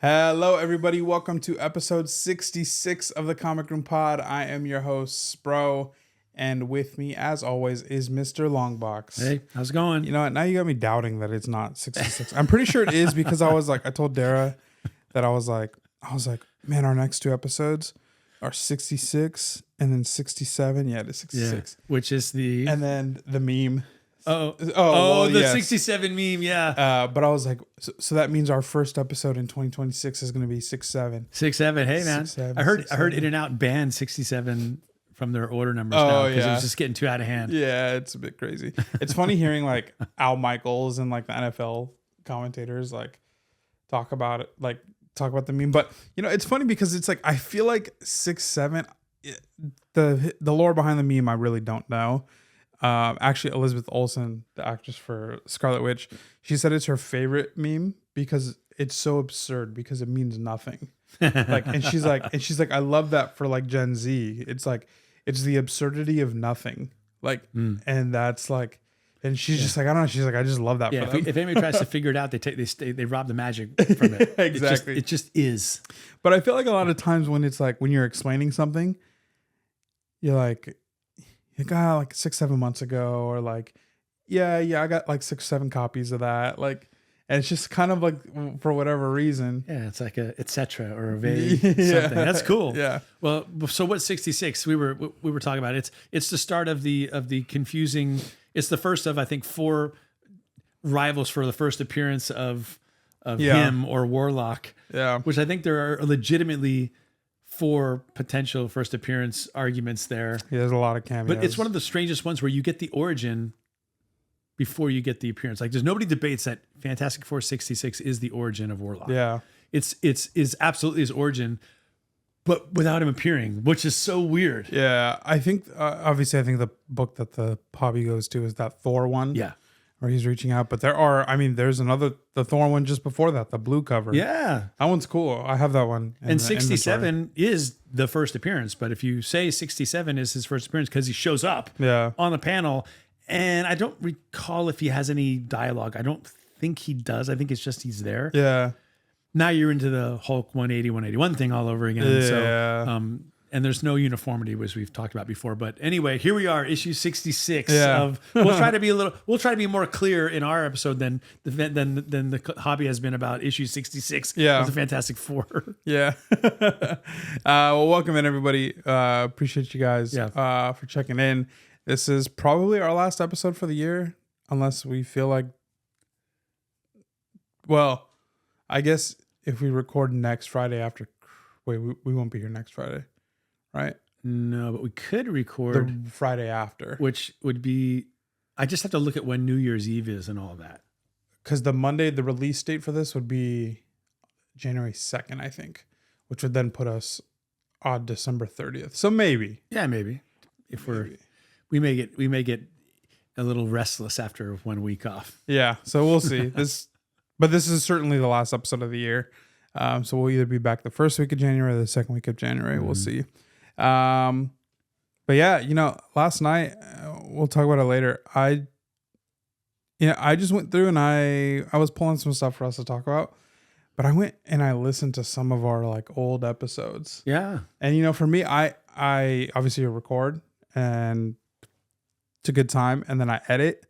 Hello, everybody. Welcome to episode 66 of the Comic Room Pod. I am your host, Spro, and with me, as always, is Mr. Longbox. Hey, how's it going? You know what? Now you got me doubting that it's not 66. I'm pretty sure it is because I told Dara that I was like, man, our next two episodes are 66 and then 67. Yeah, it is 66. Yeah, which is the And then the meme. the yes. 67 meme, yeah. But I was like, so that means our first episode in 2026 is going to be 6-7. 6-7. Hey man, 6-7, I heard 6-7. In-N-Out banned 67 from their order numbers now because it was just getting too out of hand. Yeah, it's a bit crazy. It's funny hearing like Al Michaels and like the NFL commentators like talk about the meme. But you know, it's funny because it's like I feel like 6-7. The lore behind the meme I really don't know. Actually, Elizabeth Olsen, the actress for Scarlet Witch, she said it's her favorite meme because it's so absurd because it means nothing. And she's like, I love that for like Gen Z. It's like, it's the absurdity of nothing. And that's like, and she's just like, I don't know. She's like, I just love that. Yeah. For them. If anybody tries to figure it out, they rob the magic from it. Exactly. It just is. But I feel like a lot of times when it's like when you're explaining something, you're like 6-7 months ago, or like, yeah, I got like 6-7 copies of that. Like, and it's just kind of like for whatever reason. Yeah, it's like a etc. or a vague something. That's cool. Yeah. Well, so what's 66? We were talking about it. It's the start of the confusing. It's the first of I think 4 rivals for the first appearance of him or Warlock. Yeah. Which I think there are legitimately 4 potential first appearance arguments there. Yeah, there's a lot of cameos. But it's one of the strangest ones where you get the origin before you get the appearance. Like there's nobody debates that Fantastic Four 66 is the origin of Warlock. Yeah. It's absolutely his origin, but without him appearing, which is so weird. Yeah. I think, obviously, I think the book that the hobby goes to is that Thor one. Yeah. Where he's reaching out. But there's the Thor one just before that, the blue cover. Yeah. That one's cool. I have that one. And 67 is the first appearance. But if you say 67 is his first appearance because he shows up on the panel, and I don't recall if he has any dialogue. I don't think he does. I think it's just he's there. Yeah. Now you're into the Hulk 180, 181 thing all over again. Yeah. So, and there's no uniformity, as we've talked about before. But anyway, here we are, issue 66 of. We'll try to be more clear in our episode than the hobby has been about issue 66 of the Fantastic Four. Yeah. Well, welcome in everybody. Appreciate you guys for checking in. This is probably our last episode for the year, unless we feel like. Well, I guess if we record next Friday after, we won't be here next Friday. Right? No, but we could record the Friday after, which would be. I just have to look at when New Year's Eve is and all that. Because the Monday, the release date for this would be January 2nd, I think, which would then put us on December 30th. So maybe, maybe if we may get a little restless after 1 week off. Yeah, so we'll see. But this is certainly the last episode of the year. So we'll either be back the first week of January or the second week of January. We'll see. But yeah, last night, we'll talk about it later. I just went through and I was pulling some stuff for us to talk about, but I went and I listened to some of our like old episodes. Yeah. And for me, I obviously record and it's a good time. And then I edit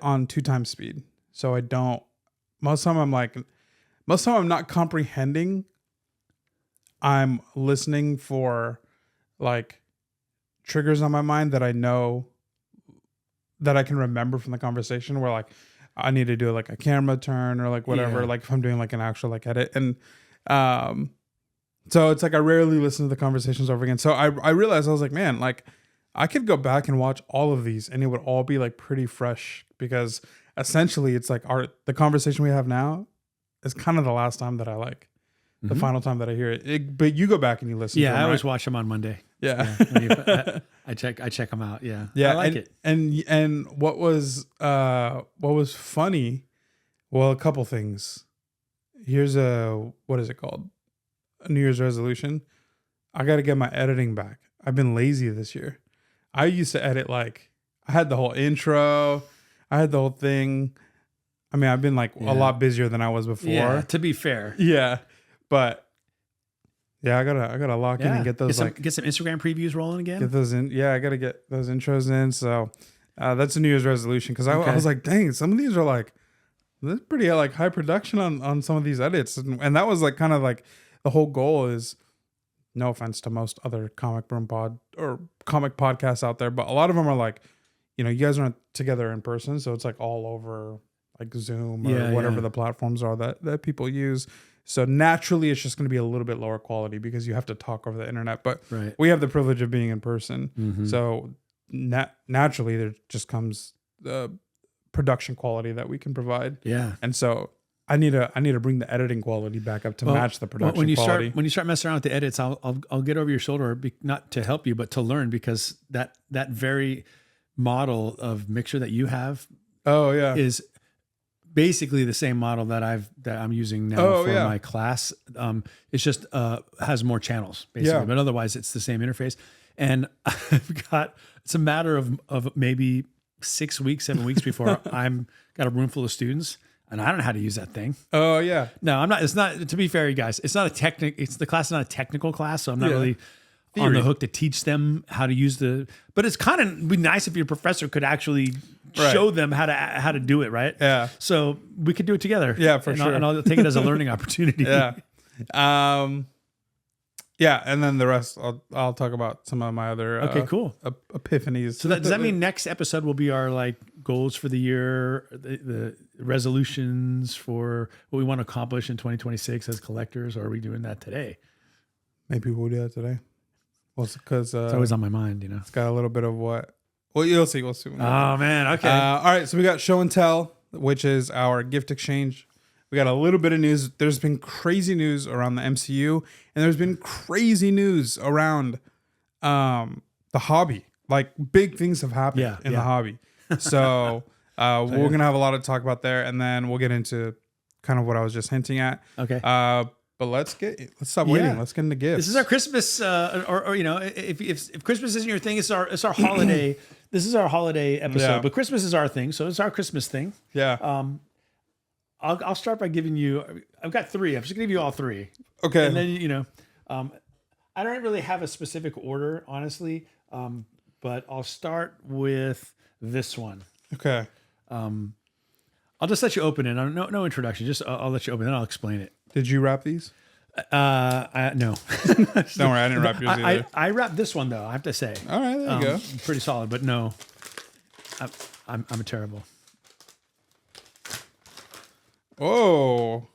on 2 times speed. So I don't, most of the time I'm not comprehending. I'm listening for like triggers on my mind that I know that I can remember from the conversation where like I need to do like a camera turn or like whatever, like if I'm doing like an actual like edit. And so it's like I rarely listen to the conversations over again. So I realized I was like, man, like I could go back and watch all of these and it would all be like pretty fresh because essentially it's like the conversation we have now is kind of the last time that I like. The final time that I hear it. But you go back and you listen to them, I always right? watch them on Monday. Yeah. I check them out. Yeah. Yeah. I like it. And what was funny, well, a couple things. Here's what is it called? A New Year's resolution. I got to get my editing back. I've been lazy this year. I used to edit I had the whole intro. I had the whole thing. I mean, I've been like a lot busier than I was before. Yeah, to be fair. Yeah. But yeah, I gotta lock in and get those get some Instagram previews rolling again. Get those in. Yeah, I gotta get those intros in. So that's a New Year's resolution because I was like, dang, some of these are like this pretty like high production on some of these edits, and that was like kind of like the whole goal is. No offense to most other comic podcasts out there, but a lot of them are like, you know, you guys aren't together in person, so it's like all over like Zoom or whatever the platforms are that people use. So naturally, it's just going to be a little bit lower quality because you have to talk over the internet. But we have the privilege of being in person, so naturally there just comes the production quality that we can provide. Yeah, and so. I need to bring the editing quality back up to match the production quality. When you start messing around with the edits, I'll get over your shoulder, not to help you, but to learn, because that very model of mixer that you have, is basically the same model that I'm using now for my class. It's just has more channels basically, but otherwise it's the same interface. And I've got it's a matter of maybe 7 weeks before I'm got a room full of students. And I don't know how to use that thing. Oh yeah. No, I'm not. It's not. To be fair, you guys, it's not the class is not a technical class, so I'm not really on the hook to teach them how to use the. But it's kind of be nice if your professor could actually show them how to do it, right? Yeah. So we could do it together. Yeah, for sure. And I'll take it as a learning opportunity. Yeah. Yeah, and then the rest, I'll talk about some of my other cool epiphanies. So does that mean next episode will be our like goals for the year, the resolutions for what we want to accomplish in 2026 as collectors, or are we doing that today? Maybe we'll do that today. Well, because it's always on my mind, you know. It's got a little bit of what. Well, you'll see. We'll see. Oh man, okay. All right, so we got show and tell, which is our gift exchange. We got a little bit of news. There's been crazy news around the MCU, and there's been crazy news around the hobby. Like big things have happened in the hobby. So we're gonna have a lot to talk about there, and then we'll get into kind of what I was just hinting at. Okay. But let's stop waiting. Let's get into gifts. This is our Christmas, or you know, if Christmas isn't your thing, it's our holiday. This is our holiday episode, but Christmas is our thing, so it's our Christmas thing. Yeah. I'll start by giving you. I've got 3. I'm just gonna give you all 3. Okay. And then you know, I don't really have a specific order, honestly, but I'll start with this one. Okay. I'll just let you open it. No introduction. Just I'll let you open it. I'll explain it. Did you wrap these? No. Don't worry, I didn't wrap yours either. I wrapped this one though. I have to say. All right, there you go. Pretty solid, but no, I'm terrible. Oh,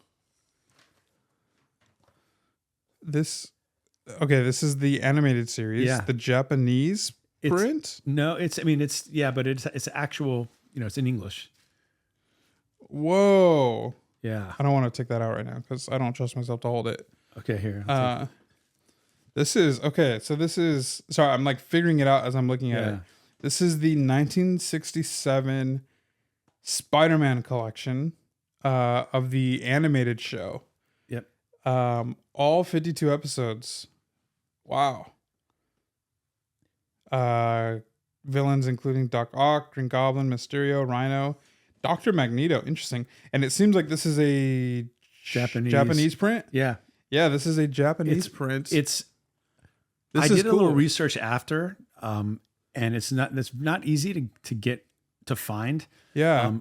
this is the animated series, the Japanese print. But it's actual, you know, it's in English. Whoa. Yeah. I don't want to take that out right now because I don't trust myself to hold it. Okay, here. This is sorry, I'm like figuring it out as I'm looking at it. This is the 1967 Spider-Man collection. Of the animated show. Yep. All 52 episodes. Wow. Villains including Doc Ock, Green Goblin, Mysterio, Rhino, Dr. Magneto. Interesting. And it seems like this is a Japanese print. Yeah. Yeah, this is a Japanese print. I did a little research after, and it's not easy to get to find. Yeah.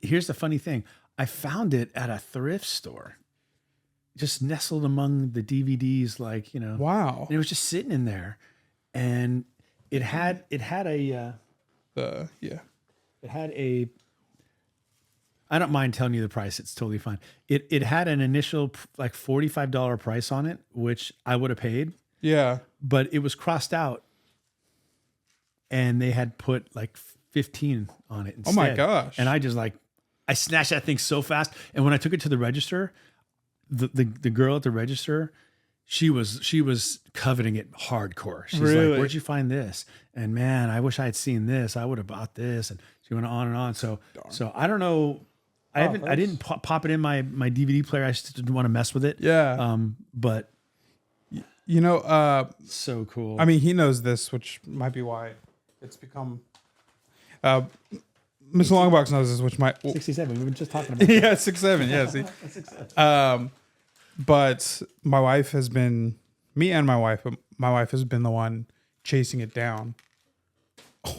Here's the funny thing. I found it at a thrift store, just nestled among the DVDs, like, you know. Wow. And it was just sitting in there, and it had a. I don't mind telling you the price. It's totally fine. It had an initial like $45 price on it, which I would have paid. Yeah. But it was crossed out, and they had put like 15 on it instead. Oh my gosh. And I snatched that thing so fast. And when I took it to the register, the girl at the register, she was coveting it hardcore. She's like, "Where'd you find this?" And man, I wish I had seen this. I would have bought this. And she went on and on. So I don't know. I didn't pop it in my DVD player. I just didn't want to mess with it. Yeah. But you know, so cool. I mean, he knows this, which might be why it's become Mr. Longbox knows this, which might 67. We were just talking about. yeah, 6'7". Yeah, see. But my wife has been but my wife has been the one chasing it down.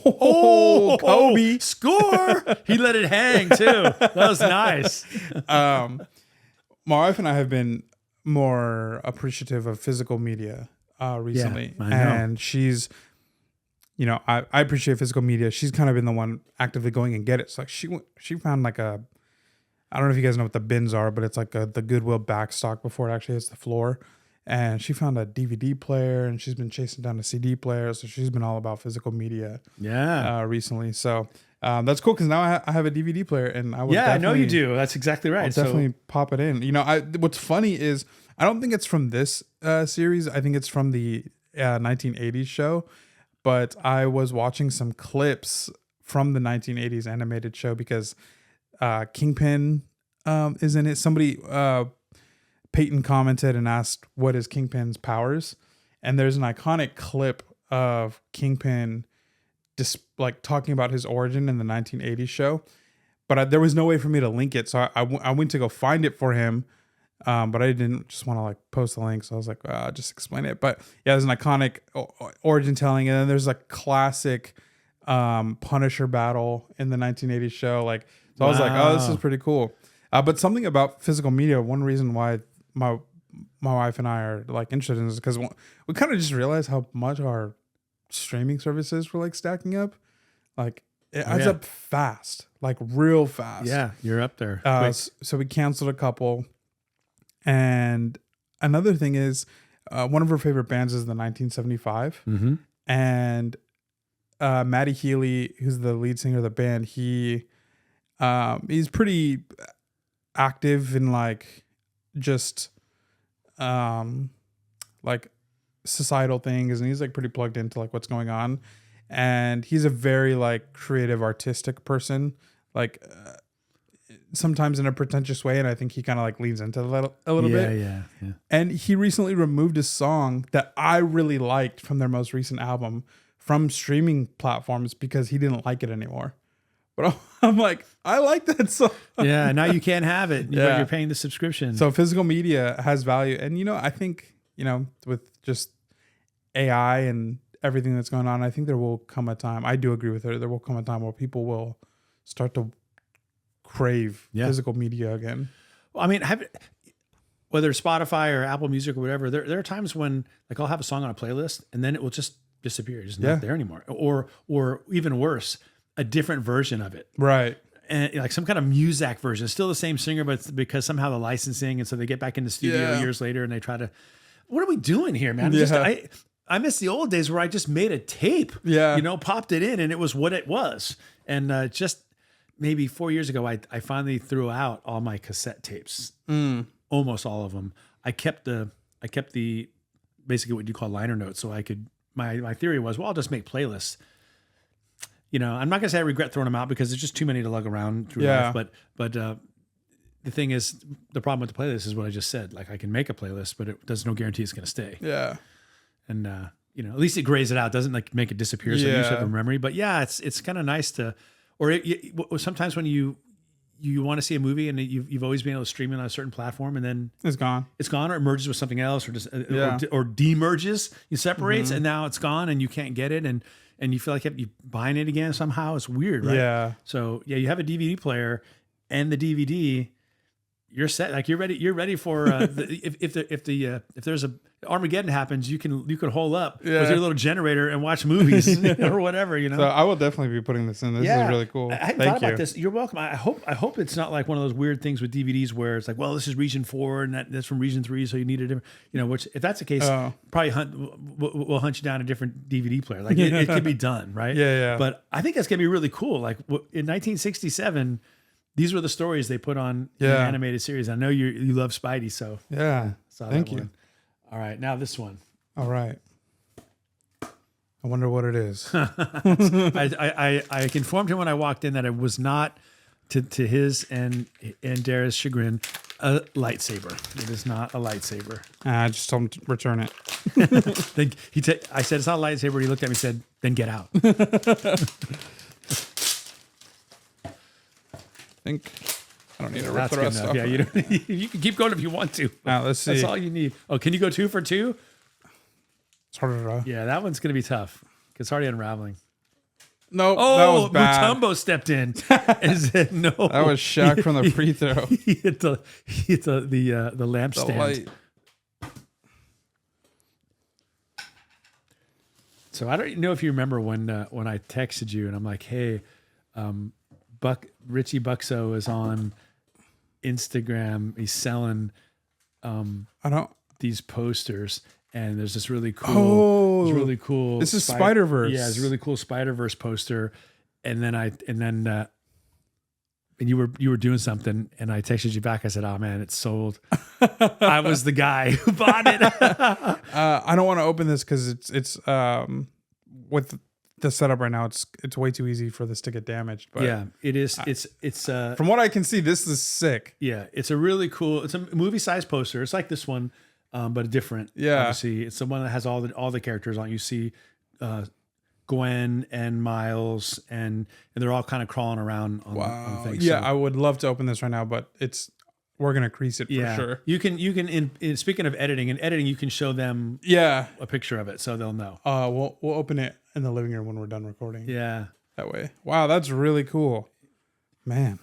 Oh, Kobe score! He let it hang too. That was nice. My wife and I have been more appreciative of physical media recently, I know. and she's, I appreciate physical media. She's kind of been the one actively going and get it. So like she found like I don't know if you guys know what the bins are, but it's like the Goodwill backstock before it actually hits the floor. And she found a DVD player, and she's been chasing down a CD player. So she's been all about physical media. Recently. So that's cool because now I have a DVD player, and I would I know you do. That's exactly right. I'll definitely pop it in. What's funny is I don't think it's from this series. I think it's from the 1980s show. But I was watching some clips from the 1980s animated show because Kingpin is in it. Somebody. Peyton commented and asked, what is Kingpin's powers? And there's an iconic clip of Kingpin just like talking about his origin in the 1980s show. But there was no way for me to link it. So I went to go find it for him. But I didn't just want to like post the link. So I was like, I'll just explain it. But yeah, there's an iconic origin telling. And then there's a classic Punisher battle in the 1980s show. Like, so I was like, oh, this is pretty cool. But something about physical media, one reason why my wife and I are like interested in this is because we kind of just realized how much our streaming services were like stacking up. Like it adds up fast, like real fast. Yeah, you're up there. So we canceled a couple. And another thing is one of her favorite bands is the 1975. Mm-hmm. And Matty Healy, who's the lead singer of the band, he's pretty active in like just like societal things, and he's like pretty plugged into like what's going on, and he's a very like creative artistic person, like sometimes in a pretentious way, and I think he kind of like leans into that a little bit. Yeah. And he recently removed a song that I really liked from their most recent album from streaming platforms because he didn't like it anymore. But I'm like, I like that song. Yeah, now you can't have it. You're paying the subscription. So physical media has value. And, I think, with just AI and everything that's going on, I think there will come a time. I do agree with her. There will come a time where people will start to crave physical media again. Well, I mean, whether it's Spotify or Apple Music or whatever, there are times when like I'll have a song on a playlist and then it will just disappear. It's not there anymore. Or even worse, a different version of it. Right. And like some kind of Muzak version, still the same singer, but it's because somehow the licensing. And so they get back in the studio years later and they try to, what are we doing here, man? I miss the old days where I just made a tape, popped it in and it was what it was. And just maybe 4 years ago, I finally threw out all my cassette tapes, almost all of them. I kept the basically what you call liner notes. So I could, my theory was, well, I'll just make playlists. I'm not gonna say I regret throwing them out because there's just too many to lug around through life. But the thing is, the problem with the playlist is what I just said. Like I can make a playlist, but there's no guarantee it's gonna stay. Yeah. And at least it grays it out, doesn't like make it disappear. So you have a memory. But yeah, it's kind of nice to, or sometimes when you want to see a movie and you've always been able to stream it on a certain platform and then it's gone, or it merges with something else, or just or demerges, you separates, and now it's gone and you can't get it, and you feel like you're buying it again somehow. It's weird, right? Yeah. So you have a DVD player and the DVD, you're set. Like you're ready for if there's a Armageddon happens, you can hole up with your little generator and watch movies or whatever. So I will definitely be putting this in. This is really cool. I hadn't thought about this. You're welcome. I hope it's not like one of those weird things with DVDs where it's like, well, this is region 4 and that's from region 3, so you need a different. Which if that's the case, probably we'll hunt you down a different DVD player. Like it could be done, right? Yeah. But I think that's gonna be really cool. Like in 1967. These were the stories they put on the animated series. I know you love Spidey, so thank you. All right, now this one. All right. I wonder what it is. I informed him when I walked in that it was not, to his and Dara's chagrin, a lightsaber. It is not a lightsaber. I just told him to return it. Then I said it's not a lightsaber. He looked at me and said, "Then get out." think I don't need to rip That's the good rest enough. off. Yeah, you can keep going if you want to. Now, let's see. That's all you need. Oh, can you go 2 for 2? It's harder to... Yeah, that one's going to be tough. It's already unraveling. Nope, that Oh, was bad. Mutombo stepped in and said no. That was Shaq from the free throw. He hit the The lampstand. light. So I don't know if you remember when I texted you and I'm like, hey, Richie Buxo is on Instagram. He's selling I don't... these posters, and there's this really cool. This is Spider-Verse. Yeah, it's a really cool Spider-Verse poster. And then you were doing something, and I texted you back. I said, "Oh man, it's sold." I was the guy who bought it. I don't want to open this because it's with the setup right now. It's way too easy for this to get damaged. But Yeah, it is. It's from what I can see, this is sick. yeah, it's a really cool. It's a movie size poster. It's like this one, but different. Yeah. Obviously, it's the one that has all the characters on. You see, Gwen and Miles, and they're all kind of crawling around on things. Yeah, So, I would love to open this right now, but we're gonna crease it for sure. You can in speaking of editing, you can show them Yeah. a picture of it so they'll know. We'll open it in the living room when we're done recording. Yeah. That way. Wow, that's really cool. Man.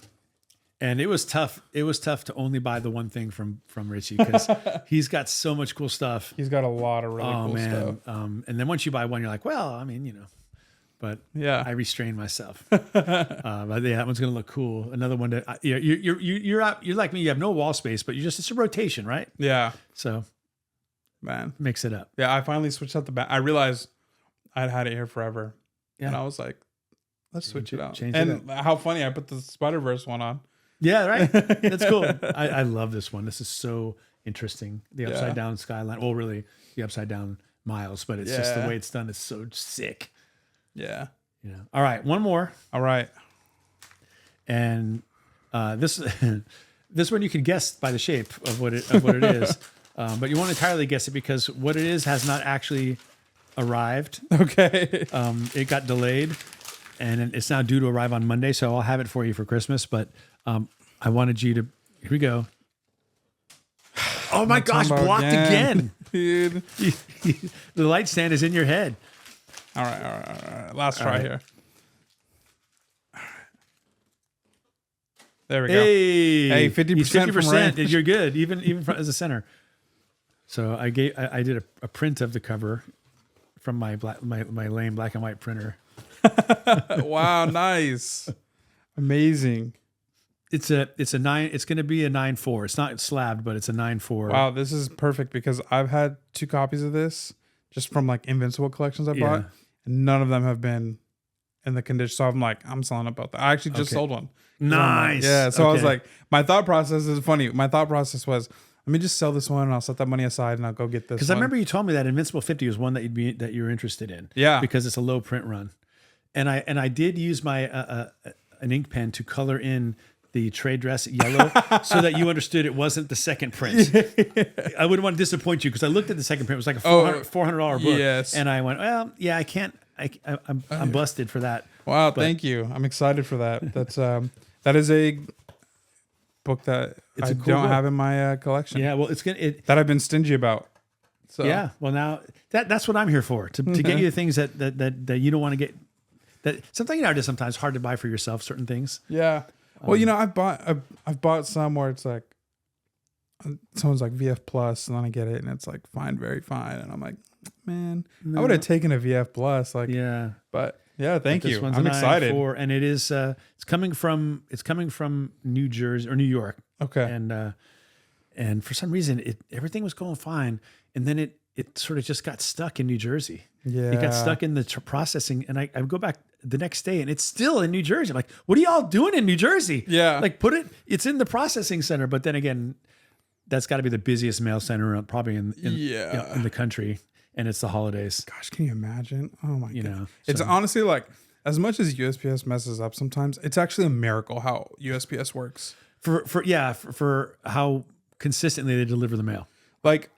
And it was tough. It was tough to only buy the one thing from Richie because he's got so much cool stuff. He's got a lot of really cool stuff. And then once you buy one, you're like, well, I mean, but Yeah. I restrain myself. But yeah, that one's gonna look cool. Another one that you're like me. You have no wall space, but it's a rotation, right? Yeah. So Man. mix it up. Yeah, I finally switched out the back. I realized I'd had it here forever. Yeah. And I was like, let's switch it out. change it And how funny, I put the Spider-Verse one on. Yeah, right. That's cool. I love this one. This is so interesting. The upside down skyline. Well, really, the upside down Miles, but it's just the way it's done is so sick. Yeah. All right, one more. All right. And this this one you can guess by the shape of what it is, but you won't entirely guess it because what it is has not actually arrived. Okay. It got delayed, and it's now due to arrive on Monday. So I'll have it for you for Christmas. But I wanted you to. Here we go. Oh my gosh! Blocked again. Dude. The light stand is in your head. All right. Last try here. There we go. Hey, 50% from range. You're good, even as a center. So I did a print of the cover from my lame black and white printer. Wow, nice, amazing. It's a 9. It's going to be a 9.4. It's not slabbed, but it's a 9.4. Wow, this is perfect because I've had 2 copies of this just from like Invincible collections I bought, and none of them have been in the condition. So I'm like, I'm selling about that. I actually just sold one. Nice. Yeah. So I was like, my thought process is funny. My thought process was, let me just sell this one and I'll set that money aside and I'll go get this. Because I remember you told me that Invincible 50 was one that you were interested in. Yeah. Because it's a low print run, and I did use my an ink pen to color in the trade dress yellow so that you understood it wasn't the second print. I wouldn't want to disappoint you because I looked at the second print. It was like a $400 book. Yes. And I went, well, yeah, I can't. I'm busted for that. Wow, thank you. I'm excited for that. That's that is a book that I don't have in my collection. Yeah, well, that I've been stingy about. So yeah, well now that's what I'm here for, to get you the things that you don't want to get. That something just sometimes hard to buy for yourself. Certain things. Yeah. Well, I've bought some where it's like someone's like VF Plus, and then I get it, and it's like fine, very fine, and I'm like, man, I would have taken a VF Plus, like, yeah, but yeah, thank you. I'm excited, and it is it's coming from New Jersey or New York, okay, and for some reason everything was going fine, and then it sort of just got stuck in New Jersey. Yeah, it got stuck in the processing, and I go back the next day and it's still in New Jersey. I'm like, what are y'all doing in New Jersey? Yeah. Like it's in the processing center. But then again, that's got to be the busiest mail center probably in the country. And it's the holidays. Gosh, can you imagine? Oh my God. So. It's honestly like, as much as USPS messes up sometimes, it's actually a miracle how USPS works. For how consistently they deliver the mail. Like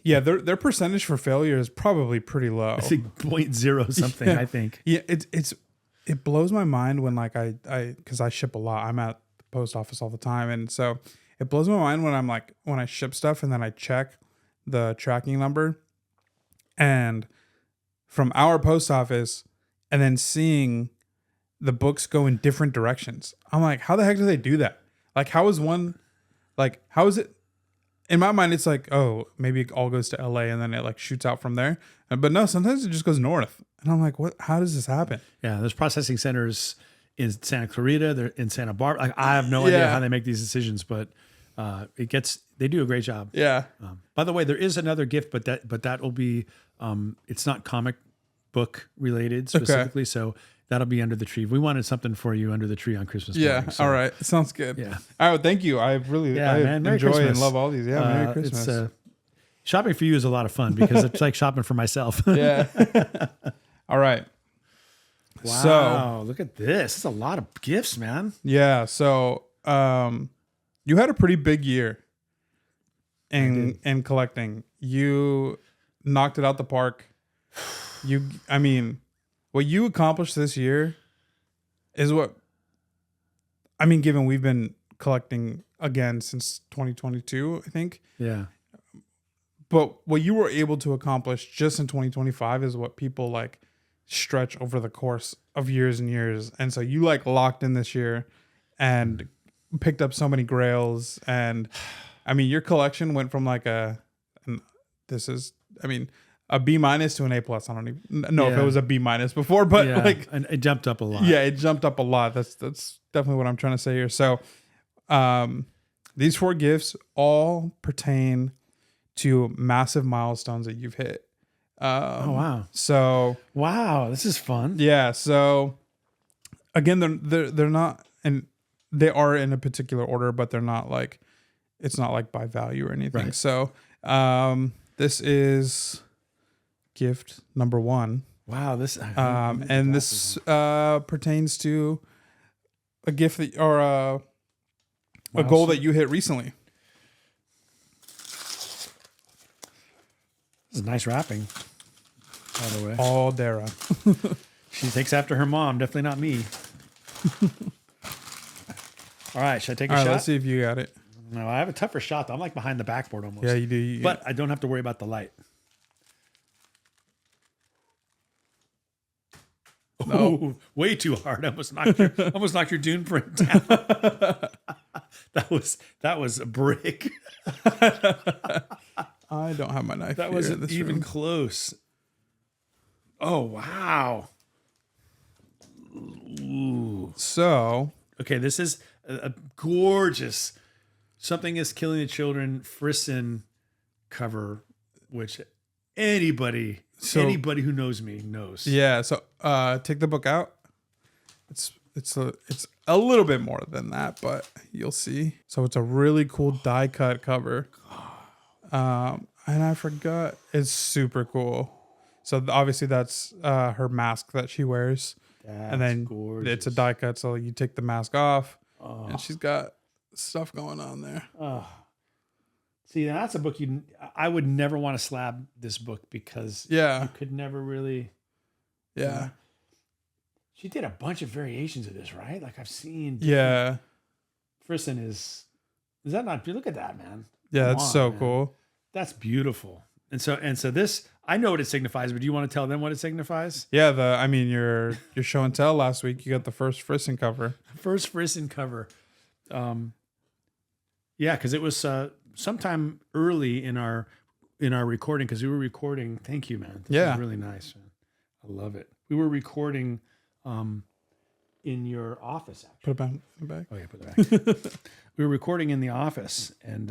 their percentage for failure is probably pretty low. It's like 0.0 something, I think. Yeah, it blows my mind when like I because I ship a lot. I'm at post office all the time, and so it blows my mind when when I ship stuff and then I check the tracking number, and from our post office, and then seeing the books go in different directions. I'm like, how the heck do they do that? Like, how is it? In my mind, it's like, oh, maybe it all goes to LA and then it like shoots out from there. But no, sometimes it just goes north. And I'm like, what? How does this happen? Yeah, there's processing centers in Santa Clarita, they're in Santa Barbara. Like, I have no idea how they make these decisions, but they do a great job. Yeah. By the way, there is another gift, but that will be it's not comic book related specifically, so that'll be under the tree. We wanted something for you under the tree on Christmas morning. All right. Sounds good. Yeah. All right. Well, thank you. I really enjoy Christmas. and love all these. Yeah. Merry Christmas. It's, shopping for you is a lot of fun because it's like shopping for myself. Yeah. All right. Wow. So, look at this. It's a lot of gifts, man. Yeah. So you had a pretty big year in collecting. You knocked it out the park. What you accomplished this year is given we've been collecting again since 2022, I think. Yeah. But what you were able to accomplish just in 2025 is what people like stretch over the course of years and years. And so you like locked in this year and picked up so many grails. And your collection went from like a B- to an A+. I don't even know if it was a B- before, but and it jumped up a lot. Yeah, it jumped up a lot. That's definitely what I'm trying to say here. So these 4 gifts all pertain to massive milestones that you've hit. Oh, wow. So wow, this is fun. Yeah. So again, they're not, and they are in a particular order, but they're not like, it's not like by value or anything. Right. So this is gift number 1. Wow. This pertains to a gift that, or a goal that you hit recently. This is nice wrapping, by the way. All Dara. She takes after her mom. Definitely not me. All right. Should I take a shot? Let's see if you got it. No, I have a tougher shot, though. I'm like behind the backboard almost. Yeah, you do. But I don't have to worry about the light. No. Oh, way too hard. I almost knocked your Dune print down. That was a brick. I don't have my knife. That wasn't even close. Oh, wow. Ooh. So, okay, this is a gorgeous Something is Killing the Children Frisson cover, which anybody who knows me knows. Yeah, so take the book out. It's a little bit more than that, but you'll see. So it's a really cool die cut cover. And I forgot, it's super cool. So obviously that's her mask that she wears. That's and then gorgeous. It's a die cut, so you take the mask off, and she's got stuff going on there. Oh. See, now that's a book I would never want to slab this book because you could never really. Yeah. She did a bunch of variations of this, right? Like I've seen. Yeah. Frisson is that not? Look at that, man. Yeah, that's so cool. That's beautiful. And so this, I know what it signifies, but do you want to tell them what it signifies? Yeah, your show and tell last week, you got the first Frisson cover. First Frisson cover. Yeah, because it was sometime early in our recording, because we were recording. Thank you, man. This is really nice, man. I love it. We were recording in your office, actually. Put it back. Oh yeah, put it back. We were recording in the office, and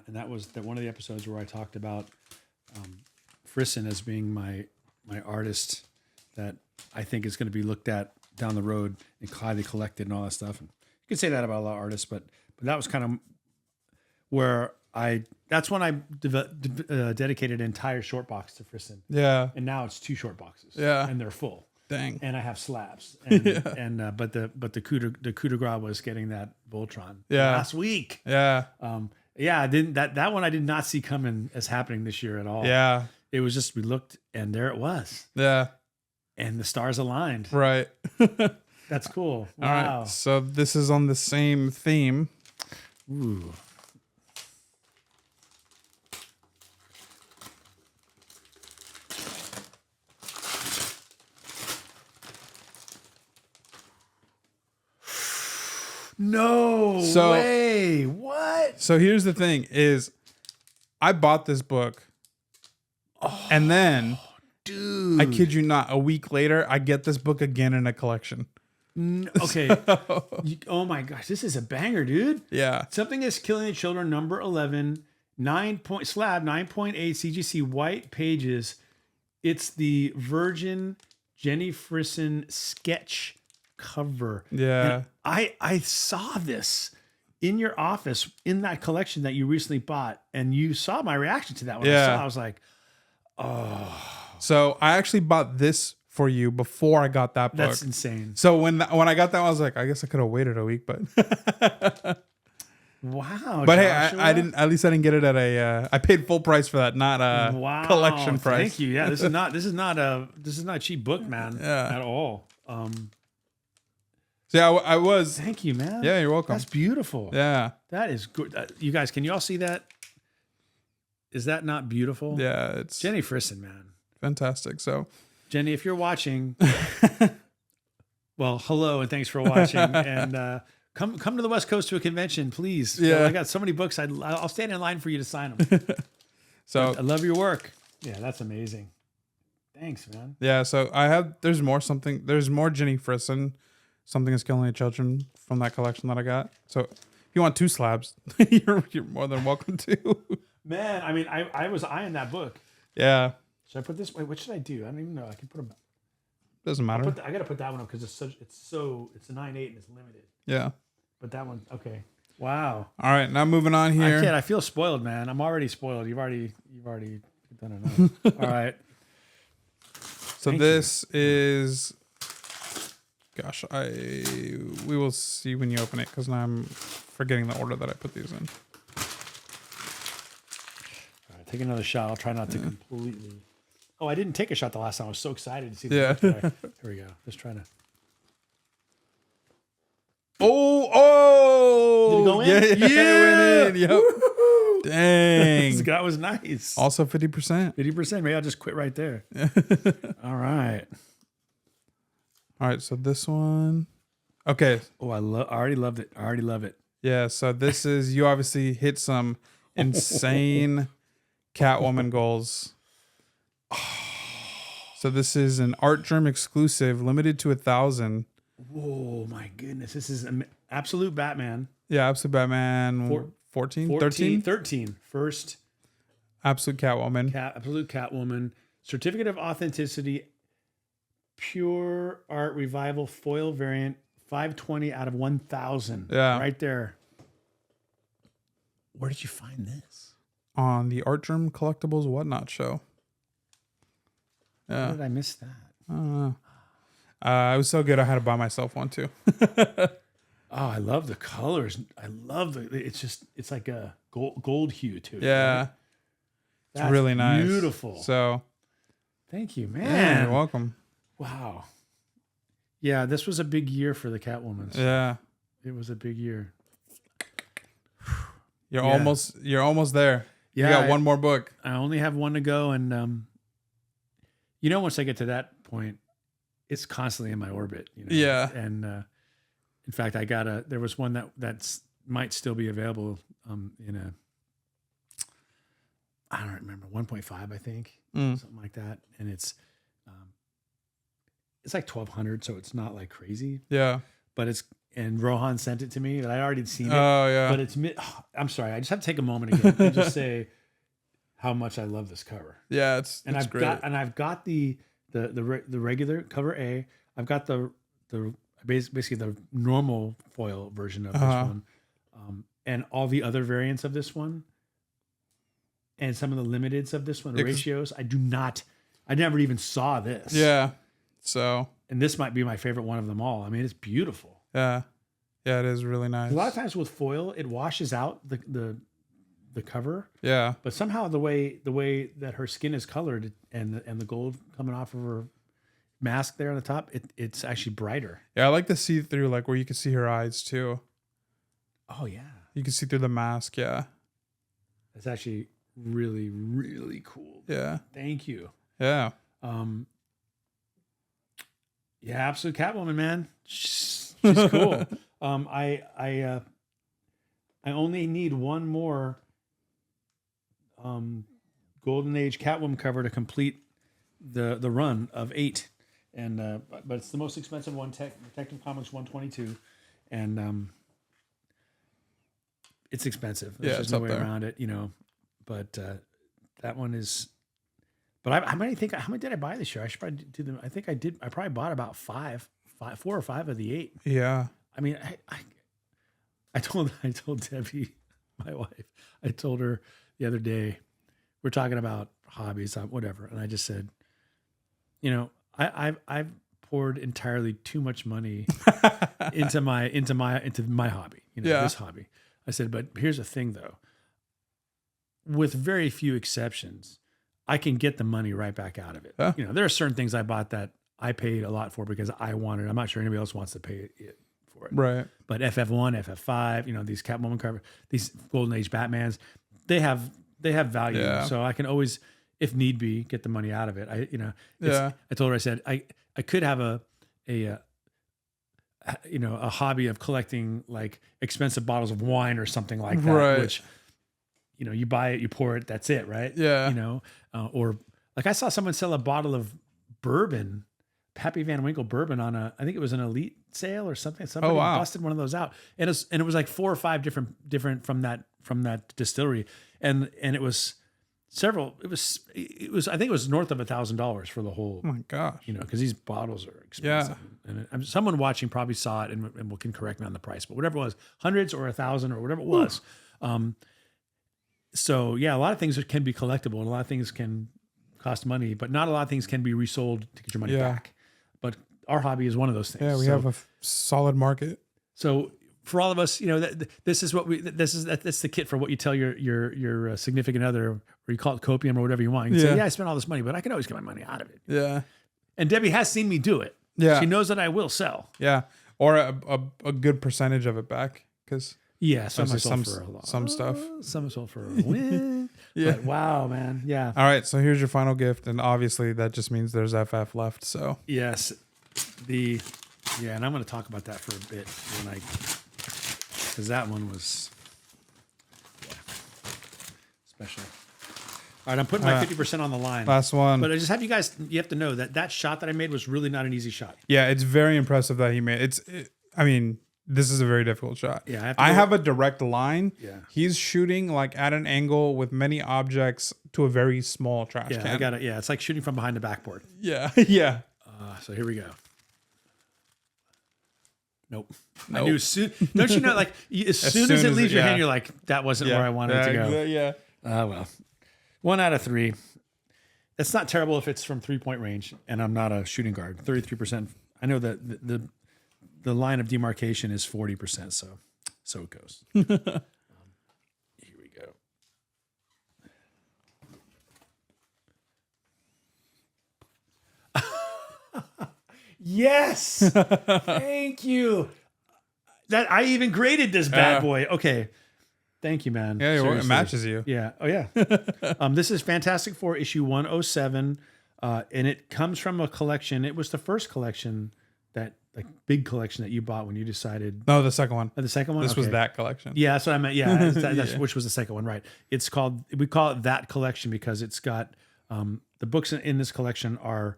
that was one of the episodes where I talked about Frisson as being my artist that I think is going to be looked at down the road and highly collected and all that stuff. And you can say that about a lot of artists, but that was kind of where that's when I dedicated an entire short box to Frisson. Yeah. And now it's 2 short boxes. Yeah. And they're full. Dang. And I have slabs. And but the coup de grace was getting that Voltron last week. Yeah. Yeah, I didn't that one I did not see coming as happening this year at all. Yeah. It was just we looked and there it was. Yeah. And the stars aligned. Right. That's cool. All Wow. right. So this is on the same theme. Ooh. No way. What? So here's the thing is I bought this book and then Dude. I kid you not, a week later, I get this book again in a collection. Okay. Oh my gosh. This is a banger, dude. Yeah. Something is Killing the Children, number 11, 9.8 CGC white pages. It's the Virgin Jenny Frisson sketch cover. Yeah. And I saw this in your office in that collection that you recently bought, and you saw my reaction to that when I saw it. I was like, oh. So I actually bought this for you before I got that book. That's insane. So when I got that, I was like, I guess I could have waited a week, but wow. But Joshua. hey, I didn't. At least I didn't get it at a. I paid full price for that, not a collection price. Thank you. Yeah, this is not a cheap book, man. Yeah. At all. So yeah, I was. Thank you, man. Yeah, you're welcome. That's beautiful. Yeah. That is good. You guys, can you all see that? Is that not beautiful? Yeah, it's Jenny Frisson, man. fantastic. So, Jenny, if you're watching, well, hello and thanks for watching. And come to the West Coast to a convention, please. Yeah. I got so many books. I'll stand in line for you to sign them. so I love your work. Yeah, that's amazing. Thanks, man. yeah. So I have. There's more Jenny Frisson. Something is Killing the Children from that collection that I got. So if you want 2 slabs, you're more than welcome to. Man, I mean, I was eyeing that book. Yeah. Should I put this? Wait, what should I do? I don't even know. I can put them. Doesn't matter. I got to put that one up because it's a 9.8 and it's limited. Yeah. But that one, okay. Wow. All right. Now moving on here. I can't. I feel spoiled, man. I'm already spoiled. You've already done enough. All right. So this is. Gosh, we will see when you open it because now I'm forgetting the order that I put these in. All right, take another shot. I'll try not to completely. Oh, I didn't take a shot the last time. I was so excited to see the book today. Here we go. Just trying to. Oh! Did it go in? Yeah! It went in. Yep. Woo-hoo-hoo. Dang. That was nice. Also 50%. 50%. Maybe I'll just quit right there. All right. All right, so this one. Okay. Oh, I already loved it. I already love it. Yeah, so this is, you obviously hit some insane Catwoman goals. So this is an Art Germ exclusive, limited to 1,000. Whoa, my goodness. This is Absolute Batman. Yeah, Absolute Batman 14? 13. First. Absolute Catwoman. Absolute Catwoman. Certificate of Authenticity. Pure Art Revival foil variant, 520 out of 1,000. Yeah. Right there. Where did you find this? On the Art Germ Collectibles Whatnot show. Yeah. How did I miss that? I don't know. It was so good I had to buy myself one too. Oh, I love the colors. I love it's like a gold hue too. Yeah. Right? It's really nice. Beautiful. So thank you, man. yeah, you're welcome. Wow. Yeah, this was a big year for the Catwoman. Yeah. It was a big year. You're almost there. Yeah, You got one more book. I only have one to go, and once I get to that point, it's constantly in my orbit. Yeah. And in fact, there was one that might still be available in a, I don't remember, 1.5, I think, something like that, and it's like 1,200, so it's not like crazy. Yeah. But and Rohan sent it to me, but I already seen it. Oh yeah. But I'm sorry, I just have to take a moment again and just say how much I love this cover. Yeah, I've got the regular cover A. I've got the basically the normal foil version of this one, and all the other variants of this one, and some of the limiteds of this one, the ratios. I never even saw this. Yeah. So. And this might be my favorite one of them all. I mean, it's beautiful. Yeah. Yeah, it is really nice. A lot of times with foil, it washes out the cover. Yeah. But somehow the way that her skin is colored and the gold coming off of her, mask there on the top, it's actually brighter. Yeah, I like the see through, like where you can see her eyes too. Oh yeah, You can see through the mask. Yeah. that's actually really really cool. Yeah. Thank you. Yeah. Yeah, absolute Catwoman, man. She's cool. I only need one more Golden Age Catwoman cover to complete the run of 8, and but it's the most expensive one. Detective Comics 122, and it's expensive. There's just no way around it, you know. But that one is. But how many did I buy this year? I should probably do them. I think I did. I probably bought about 4 or 5 of the 8. Yeah. I mean, I told Debbie, my wife, I told her the other day, we're talking about hobbies, whatever, and I just said, you know, I've poured entirely too much money into my hobby, you know, this hobby. I said, but here's the thing though, with very few exceptions, I can get the money right back out of it. Yeah. You know, there are certain things I bought that I paid a lot for because I wanted. I'm not sure anybody else wants to pay it for it. Right. But FF1, FF5, you know, these Catwoman cover, these Golden Age Batmans, they have value. Yeah. So I can always, if need be, get the money out of it. I told her, I said, I could have a hobby of collecting like expensive bottles of wine or something like that, right. which, you know, you buy it, you pour it, that's it, right? Yeah. You know, or like I saw someone sell a bottle of bourbon, Pappy Van Winkle bourbon on I think it was an elite sale or something. Somebody busted one of those out, and it was like 4 or 5 different from that distillery, and it was several. It was I think it was north of $1,000 for the whole. Oh my gosh. You know, because these bottles are expensive. Yeah. And someone watching probably saw it and can correct me on the price, but whatever it was, hundreds or 1,000 or whatever it was. So yeah, a lot of things can be collectible and a lot of things can cost money, but not a lot of things can be resold to get your money back. But our hobby is one of those things. Yeah, we have a solid market. So for all of us, you know, that's the kit for what you tell your significant other, or you call it copium or whatever you want. You can say, I spent all this money, but I can always get my money out of it. Yeah. And Debbie has seen me do it. Yeah. She knows that I will sell. Yeah. Or a good percentage of it back. Because some stuff. Some sold for a win. Yeah. But wow, man. Yeah. All right. So here's your final gift. And obviously that just means there's FF left. So yes. And I'm going to talk about that for a bit because that one was special. All right, I'm putting my 50% on the line. Last one. But I just have you have to know that shot that I made was really not an easy shot. Yeah, it's very impressive that he made. This is a very difficult shot. Yeah, I have a direct line. Yeah. He's shooting like at an angle with many objects to a very small trash can. I got it. Yeah, it's like shooting from behind the backboard. Yeah, yeah. So here we go. Nope. I knew soon. Don't you know? Like as soon as it leaves your hand, you're like, that wasn't where I wanted it to go. Yeah. Well, 1 out of 3. It's not terrible if it's from 3-point range, and I'm not a shooting guard. 33%. I know that the line of demarcation is 40%, so it goes. Here we go. Yes, thank you. That I even graded this bad boy. Okay, thank you, man. Yeah, it matches you. Yeah. Oh yeah. This is Fantastic Four issue 107, and it comes from a collection. It was the first collection big collection that you bought when you decided. No, the second one. The second one. This was that collection. Yeah, that's what I meant. Yeah, which was the second one, right? We call it that collection because it's got the books in this collection are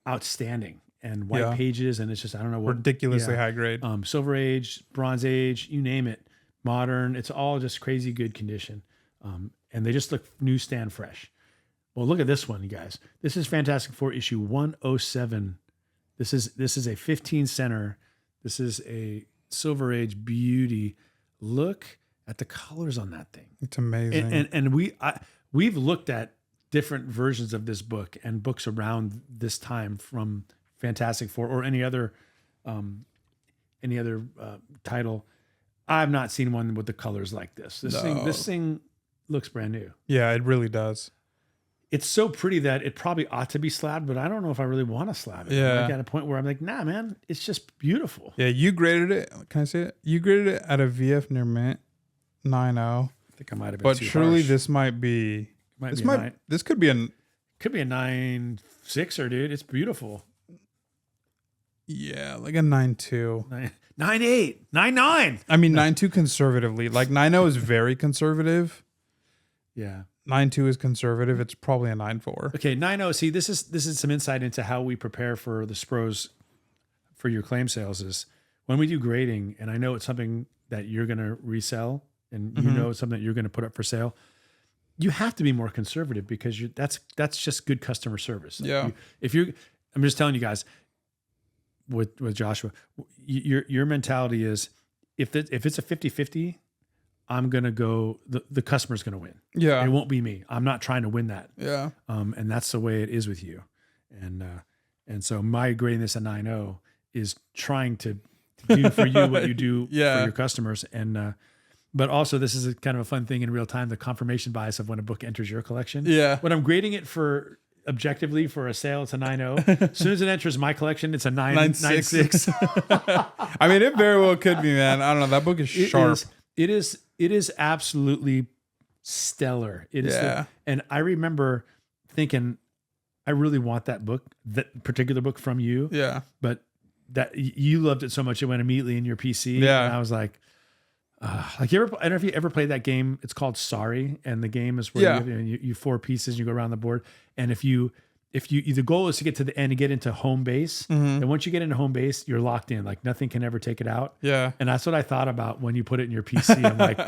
outstanding and white pages, and it's just I don't know what ridiculously high grade. Silver Age, Bronze Age, you name it, modern. It's all just crazy good condition, and they just look newsstand fresh. Well, look at this one, you guys. This is Fantastic Four issue 107. This is a 15 center. This is a Silver Age beauty. Look at the colors on that thing. It's amazing. And we've looked at different versions of this book and books around this time from Fantastic Four or any other title. I've not seen one with the colors like this. This thing looks brand new. Yeah, it really does. it's so pretty that it probably ought to be slabbed, but I don't know if I really want to slab it. Yeah. I'm like at a point where I'm like, nah, man, it's just beautiful. Yeah, you graded it. Can I say it? You graded it at a VF near mint 9.0. I think I might have been But too truly, harsh. this might be. Might This be a might. nine. This could be an. Could be a 9.6er, dude. It's beautiful. Yeah, like a 9.2. 9.8, 9.9. I mean, 9.2 conservatively. Like 9.0 is very conservative. Yeah. 9.2 is conservative. It's probably a 9.4. Okay, 9.0. See, this is some insight into how we prepare for the Spros for your claim sales. Is when we do grading, and I know it's something that you're going to resell, and you know it's something that you're going to put up for sale. You have to be more conservative because that's just good customer service. Like Yeah. I'm just telling you guys, with Joshua, your mentality is if it's a 50-50, I'm gonna go. The customer's gonna win. Yeah. It won't be me. I'm not trying to win that. Yeah. And that's the way it is with you. And so my grading this a 9.0 is trying to do for you what you do for your customers. And but also this is a kind of a fun thing in real time, the confirmation bias of when a book enters your collection. Yeah. When I'm grading it for objectively for a sale, it's a 9.0. As soon as it enters my collection, it's a 9.6. I mean, it very well could be, man. I don't know. That book is sharp. It is absolutely stellar. It is, and I remember thinking, I really want that book, that particular book from you. Yeah. But that you loved it so much, it went immediately in your PC. Yeah. And I was like, I don't know if you ever played that game. It's called Sorry, and the game is where you four pieces, you go around the board, and if the goal is to get to the end and get into home base, and once you get into home base, you're locked in. Like nothing can ever take it out. Yeah. And that's what I thought about when you put it in your PC. I'm like,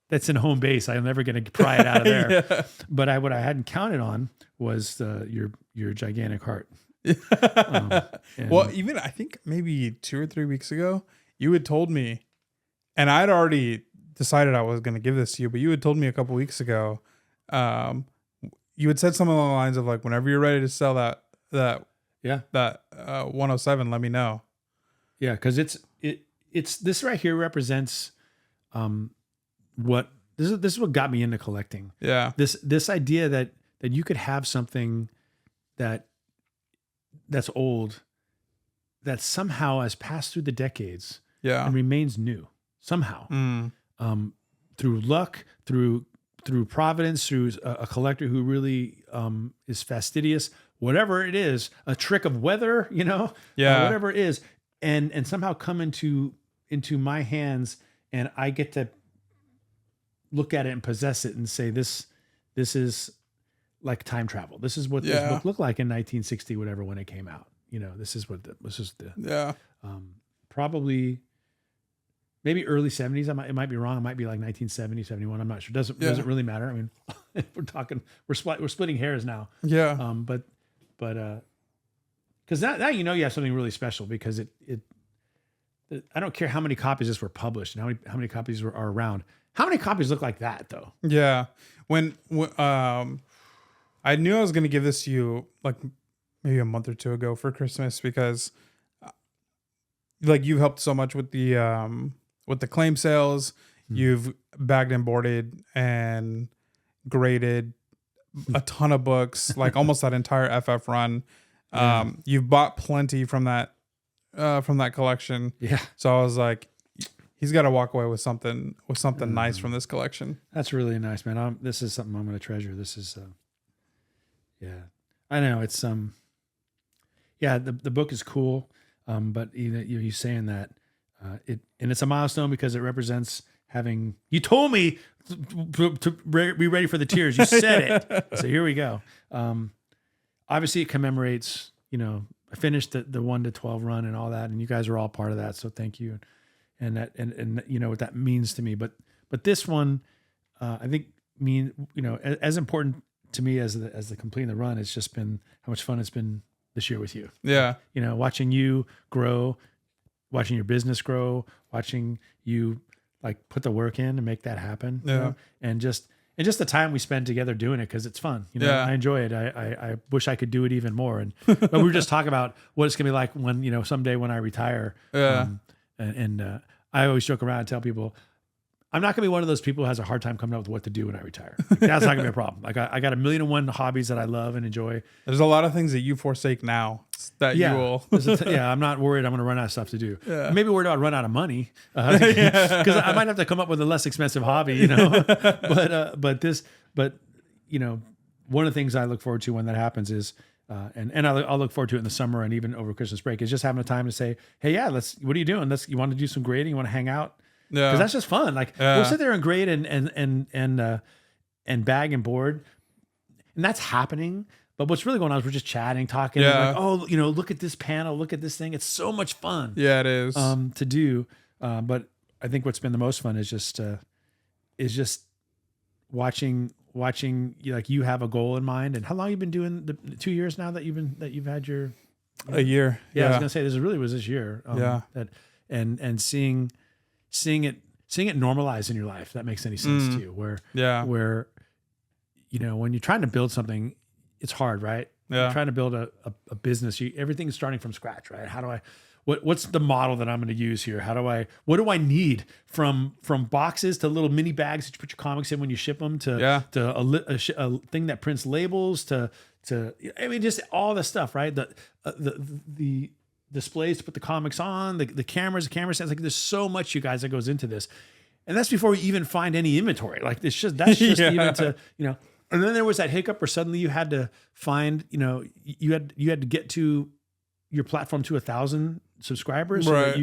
that's in home base. I'm never going to pry it out of there. Yeah. But what I hadn't counted on was your gigantic heart. Well, even I think maybe 2 or 3 weeks ago, you had told me, and I'd already decided I was going to give this to you, but you had told me a couple weeks ago, you had said something along the lines of like, whenever you're ready to sell that 107, let me know. Yeah, because it's this right here represents what this is what got me into collecting. Yeah. This idea that you could have something that's old that somehow has passed through the decades and remains new somehow. Through luck, through providence, through a collector who really is fastidious, whatever it is, a trick of weather, whatever it is, and somehow come into my hands, and I get to look at it and possess it and say this is like time travel. This is what this book looked like in 1960, whatever, when it came out. This is probably maybe early 70s. It might be wrong. It might be like 1970, 71. I'm not sure. Doesn't really matter. I mean, we're splitting hairs now. Yeah. But because now you have something really special, because it I don't care how many copies this were published and how many copies are around. How many copies look like that though? Yeah. When I knew I was going to give this to you like maybe a month or two ago for Christmas, because like you've helped so much with the claim sales. You've bagged and boarded and graded a ton of books, like almost that entire FF run. You've bought plenty from that collection. Yeah. So I was like, he's got to walk away with something nice from this collection. That's really nice, man. This is something I'm going to treasure. This is, I know it's, the book is cool. But you saying that, it's a milestone because it represents having, you told me to be ready for the tears. You said it. So here we go. Obviously it commemorates, I finished the 1 to 12 run and all that, and you guys are all part of that. So thank you. And that, and you know what that means to me, but this one, I think as important to me as the completing the run, it's just been how much fun it's been this year with you. Yeah. Watching you grow, watching your business grow, watching you like put the work in and make that happen. Yeah. And just the time we spend together doing it, because it's fun. I enjoy it. I wish I could do it even more. But we were just talking about what it's gonna be like when someday when I retire. Yeah. And I always joke around and tell people, I'm not gonna be one of those people who has a hard time coming up with what to do when I retire. Like, that's not gonna be a problem. Like I got 1,000,001 hobbies that I love and enjoy. There's a lot of things that you forsake now that you will. I'm not worried I'm gonna run out of stuff to do. Yeah. Maybe worried about run out of money because I might have to come up with a less expensive hobby, you know. but you know, one of the things I look forward to when that happens is. And I'll look forward to it in the summer and even over Christmas break is just having a time to say, hey, yeah, what are you doing? You want to do some grading? You want to hang out? Yeah. Because that's just fun. Like we'll sit there and grade and bag and board, and that's happening. But what's really going on is we're just chatting, talking. Yeah. Like, oh, you know, look at this panel, look at this thing. It's so much fun. Yeah, it is. To do. But I think what's been the most fun is just watching like you have a goal in mind. And how long you been doing the 2 years now that you've had your a year? Yeah, I was gonna say this was this year. And seeing it normalize in your life, that makes any sense to you. Where you know, when you're trying to build something, it's hard, right? Yeah. You're trying to build a business. Everything's starting from scratch, right? How do I? What's the model that I'm going to use here? What do I need from boxes to little mini bags that you put your comics in when you ship them to a thing that prints labels to I mean, just all the stuff, right? The displays to put the comics on, the camera stands. Like there's so much, you guys, that goes into this, and that's before we even find any inventory. Like that's just even to, you know. And then there was that hiccup where suddenly you had to find, you know, you had to get to your platform to 1,000 subscribers, right,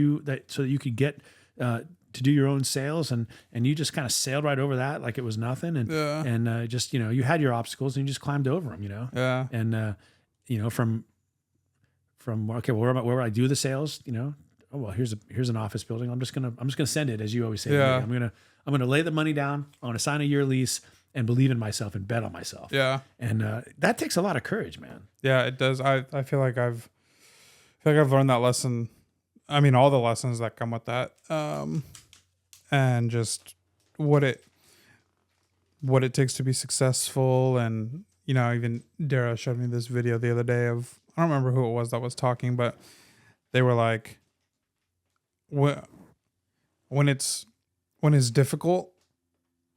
so that you could get to do your own sales, and you just kind of sailed right over that like it was nothing, and just, you know, you had your obstacles and you just climbed over them, you know. And you know, from okay, well, where would I do the sales, you know? Oh, well, here's an office building. I'm just gonna send it, as you always say. Yeah. I'm gonna lay the money down. I'm gonna sign a year lease and believe in myself and bet on myself. Yeah. And that takes a lot of courage, man. Yeah, it does. I feel like I've learned that lesson. I mean, all the lessons that come with that, and just what it takes to be successful. And, you know, even Dara showed me this video the other day of, I don't remember who it was that was talking, but they were like, when it's difficult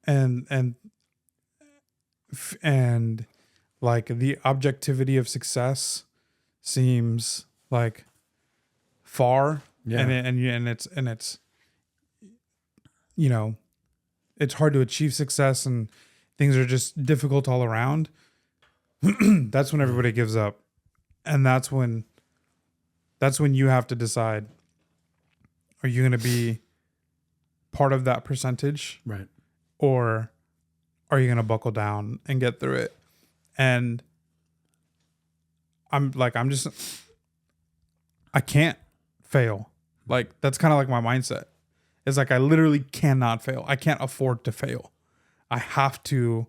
and like the objectivity of success seems like far, and it's you know, it's hard to achieve success and things are just difficult all around. That's when everybody gives up, and that's when you have to decide, are you going to be part of that percentage, right, or are you going to buckle down and get through it? And I can't fail. Like, that's kind of like my mindset. It's like, I literally cannot fail. I can't afford to fail. I have to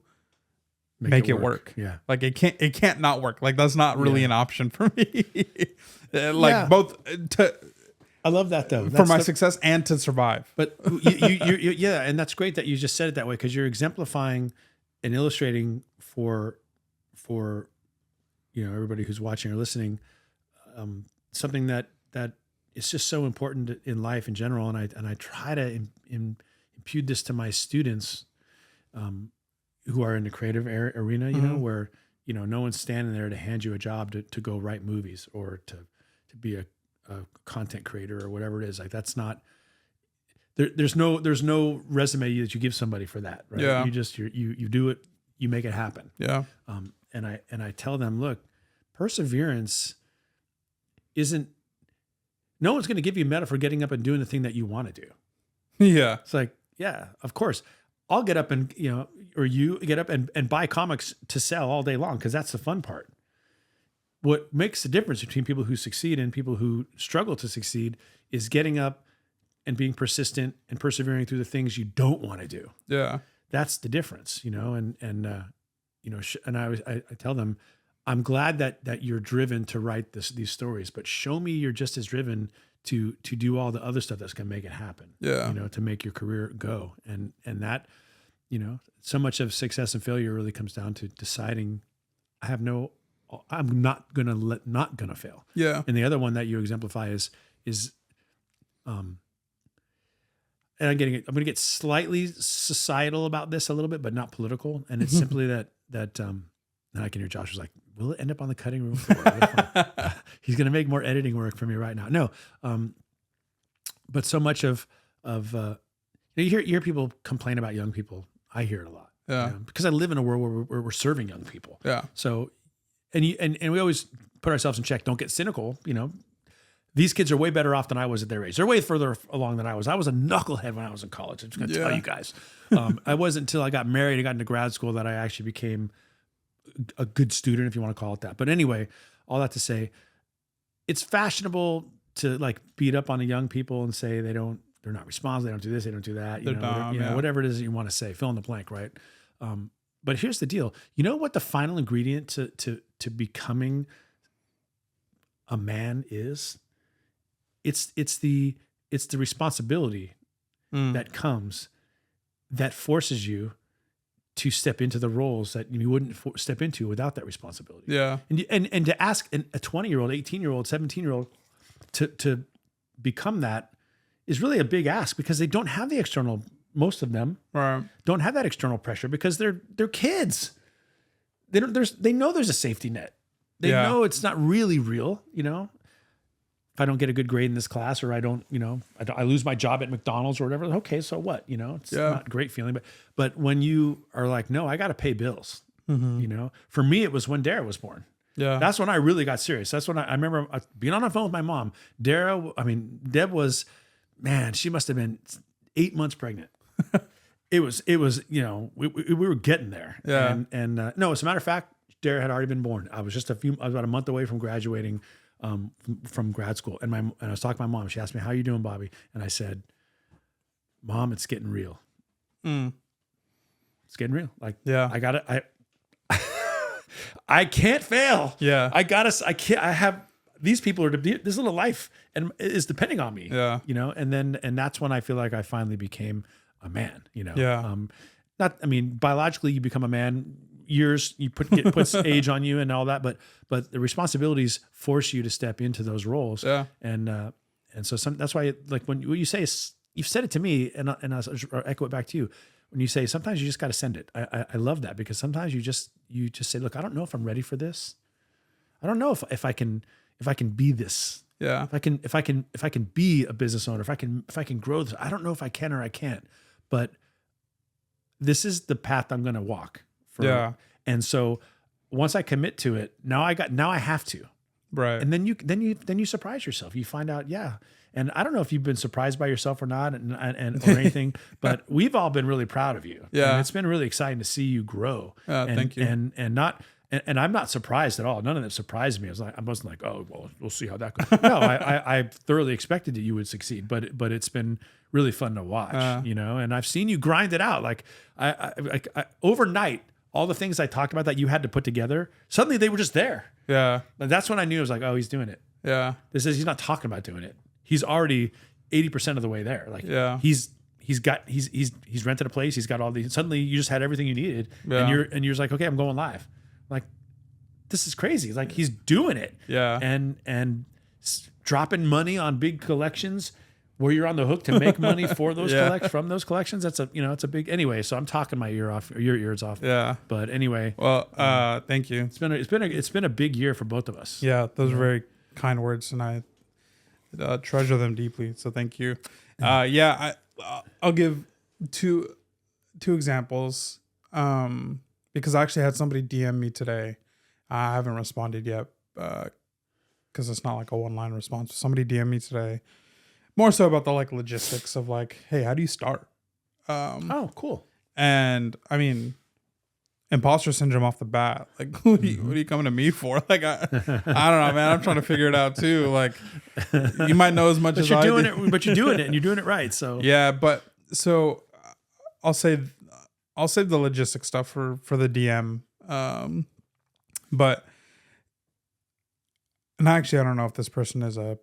make it work. Yeah. Like, it can't not work. Like, that's not really an option for me. Both I love that though. For my success and to survive. But you yeah, and that's great that you just said it that way, because you're exemplifying and illustrating for you know, everybody who's watching or listening, something that is just so important in life in general. And I try to impute this to my students, who are in the creative arena, you know, where, you know, no one's standing there to hand you a job to go write movies or to be a content creator or whatever it is. Like, that's not there's no resume that you give somebody for that, right? Yeah. You just you do it, you make it happen. Yeah. And I tell them, look, perseverance isn't, no one's going to give you a medal for getting up and doing the thing that you want to do. Yeah. It's like, yeah, of course. I'll get up and, you know, or you get up and buy comics to sell all day long, because that's the fun part. What makes the difference between people who succeed and people who struggle to succeed is getting up and being persistent and persevering through the things you don't want to do. Yeah. That's the difference, you know, and you know, and I tell them, I'm glad that you're driven to write these stories, but show me you're just as driven to do all the other stuff that's going to make it happen. Yeah. You know, to make your career go. And that, you know, so much of success and failure really comes down to deciding, I'm not gonna fail. Yeah. And the other one that you exemplify is and I'm going to get slightly societal about this a little bit, but not political. And it's simply that and I can hear Josh was like, will it end up on the cutting room floor? He's going to make more editing work for me right now. No. But so much of you hear people complain about young people. I hear it a lot. Yeah. Because I live in a world where we're serving young people. Yeah. So, and we always put ourselves in check. Don't get cynical. These kids are way better off than I was at their age. They're way further along than I was. I was a knucklehead when I was in college. I'm just going to tell you guys. I wasn't until I got married and got into grad school that I actually became a good student, if you want to call it that. But anyway, all that to say, it's fashionable to like beat up on the young people and say they're not responsible. They don't do this. They don't do that. They're dumb, whatever it is that you want to say, fill in the blank, right? But here's the deal. You know what the final ingredient to becoming a man is? It's the responsibility that comes that forces you to step into the roles that you wouldn't step into without that responsibility. Yeah. And to ask a 20-year-old, 18-year-old, 17-year-old to become that is really a big ask because they don't have the external, most of them don't have that external pressure because they're kids. They know there's a safety net. They know it's not really real, If I don't get a good grade in this class or I lose my job at McDonald's or whatever, okay, so what? It's not a great feeling. But when you are like, no, I got to pay bills, for me, it was when Dara was born. Yeah. That's when I really got serious. That's when I remember being on the phone with my mom. Deb was, man, she must have been 8 months pregnant. It was, we were getting there. Yeah. And no, as a matter of fact, Dara had already been born. I was about a month away from graduating from grad school. And I was talking to my mom. She asked me, how you doing, Bobby? And I said, Mom, it's getting real. It's getting real. Like, I can't fail. Yeah. I have, these people this little life and is depending on me. Yeah. And that's when I feel like I finally became a man, Yeah. Biologically you become a man, years puts age on you and all that, but the responsibilities force you to step into those roles. Yeah. And so that's why like when you say, you've said it to me and I'll echo it back to you. When you say, sometimes you just got to send it. I love that because sometimes you just say, look, I don't know if I'm ready for this. I don't know if I can be this. Yeah. If I can be a business owner, if I can grow this, I don't know if I can or I can't, but this is the path I'm going to walk. And so once I commit to it, now I have to. Right. And then you surprise yourself. You find out, yeah. And I don't know if you've been surprised by yourself or not and or anything, but we've all been really proud of you. Yeah. And it's been really exciting to see you grow. Thank you. And I'm not surprised at all. None of that surprised me. I wasn't like, oh, well, we'll see how that goes. No, I thoroughly expected that you would succeed, but it's been really fun to watch, and I've seen you grind it out. Like I overnight, all the things I talked about that you had to put together, suddenly they were just there. Yeah. But that's when I knew. I was like, oh, he's doing it. Yeah. He's not talking about doing it. He's already 80% of the way there. Like he's rented a place. He's got all these, suddenly you just had everything you needed and you're just like, okay, I'm going live. Like, this is crazy. Like he's doing it. Yeah. And dropping money on big collections where you're on the hook to make money for those from those collections. That's it's a big, anyway, so I'm talking my ear off, or your ears off. Yeah. But anyway. Well, thank you. It's been a big year for both of us. Yeah. Those are very kind words and I treasure them deeply. So thank you. I'll give two examples. Because I actually had somebody DM me today. I haven't responded yet because it's not like a one-line response. Somebody DM me today, more so about the like logistics of like, hey, how do you start? Oh, cool. And I mean, imposter syndrome off the bat. Like, what are you coming to me for? Like, I don't know, man. I'm trying to figure it out too. Like, you might know as much as I do. But you're doing it, and you're doing it right. So yeah, but so I'll save the logistic stuff for the DM. But and actually, I don't know if this person is a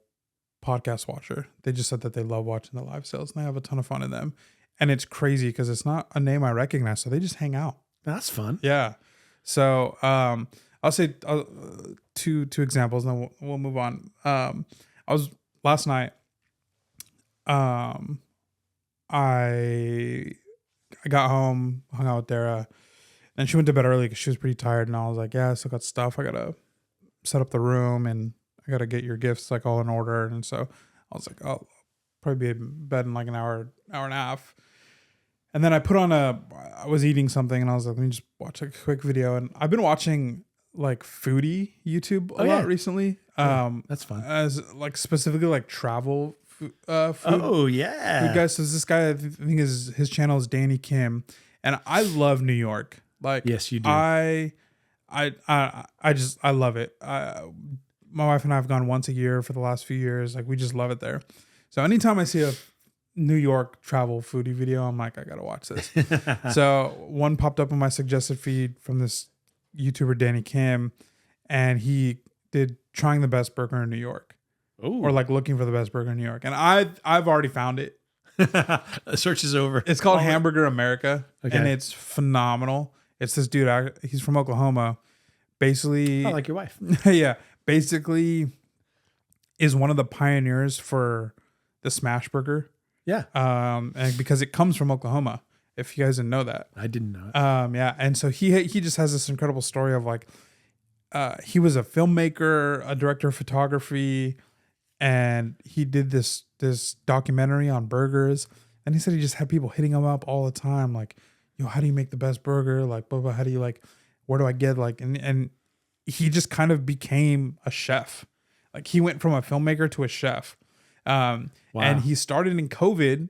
podcast watcher. They just said that they love watching the live sales and they have a ton of fun in them. And it's crazy because it's not a name I recognize, so they just hang out. That's fun. Yeah. So I'll say two examples, and then we'll move on. I was last night. I got home, hung out with Dara, and she went to bed early because she was pretty tired. And I was like, yeah, I still got stuff. I gotta set up the room and I gotta get your gifts like all in order. And so I was like, I'll probably be in bed in like an hour and a half. And then I was eating something and I was like, let me just watch like a quick video. And I've been watching like foodie YouTube a lot recently. That's fun. As like specifically like travel food. Oh yeah. Food guys. So this guy, I think his channel is Danny Kim. And I love New York. Like, yes, you do. I love it. My wife and I have gone once a year for the last few years. Like we just love it there. So anytime I see a New York travel foodie video, I'm like, I gotta watch this. So one popped up on my suggested feed from this YouTuber Danny Kim, and he did trying the best burger in New York. Ooh. Or like looking for the best burger in New York. And I've already found it. Search is over. It's called Hamburger America, and it's phenomenal. It's this dude. He's from Oklahoma. Basically, like your wife. Yeah, basically, is one of the pioneers for the smash burger. Yeah. And because it comes from Oklahoma, if you guys didn't know that. I didn't know it. Yeah, and so he just has this incredible story of like, he was a filmmaker, a director of photography, and he did this documentary on burgers. And he said he just had people hitting him up all the time, like, yo, how do you make the best burger? Like, blah, blah, how do you like, where do I get like, and he just kind of became a chef. Like he went from a filmmaker to a chef. Wow. And he started in COVID,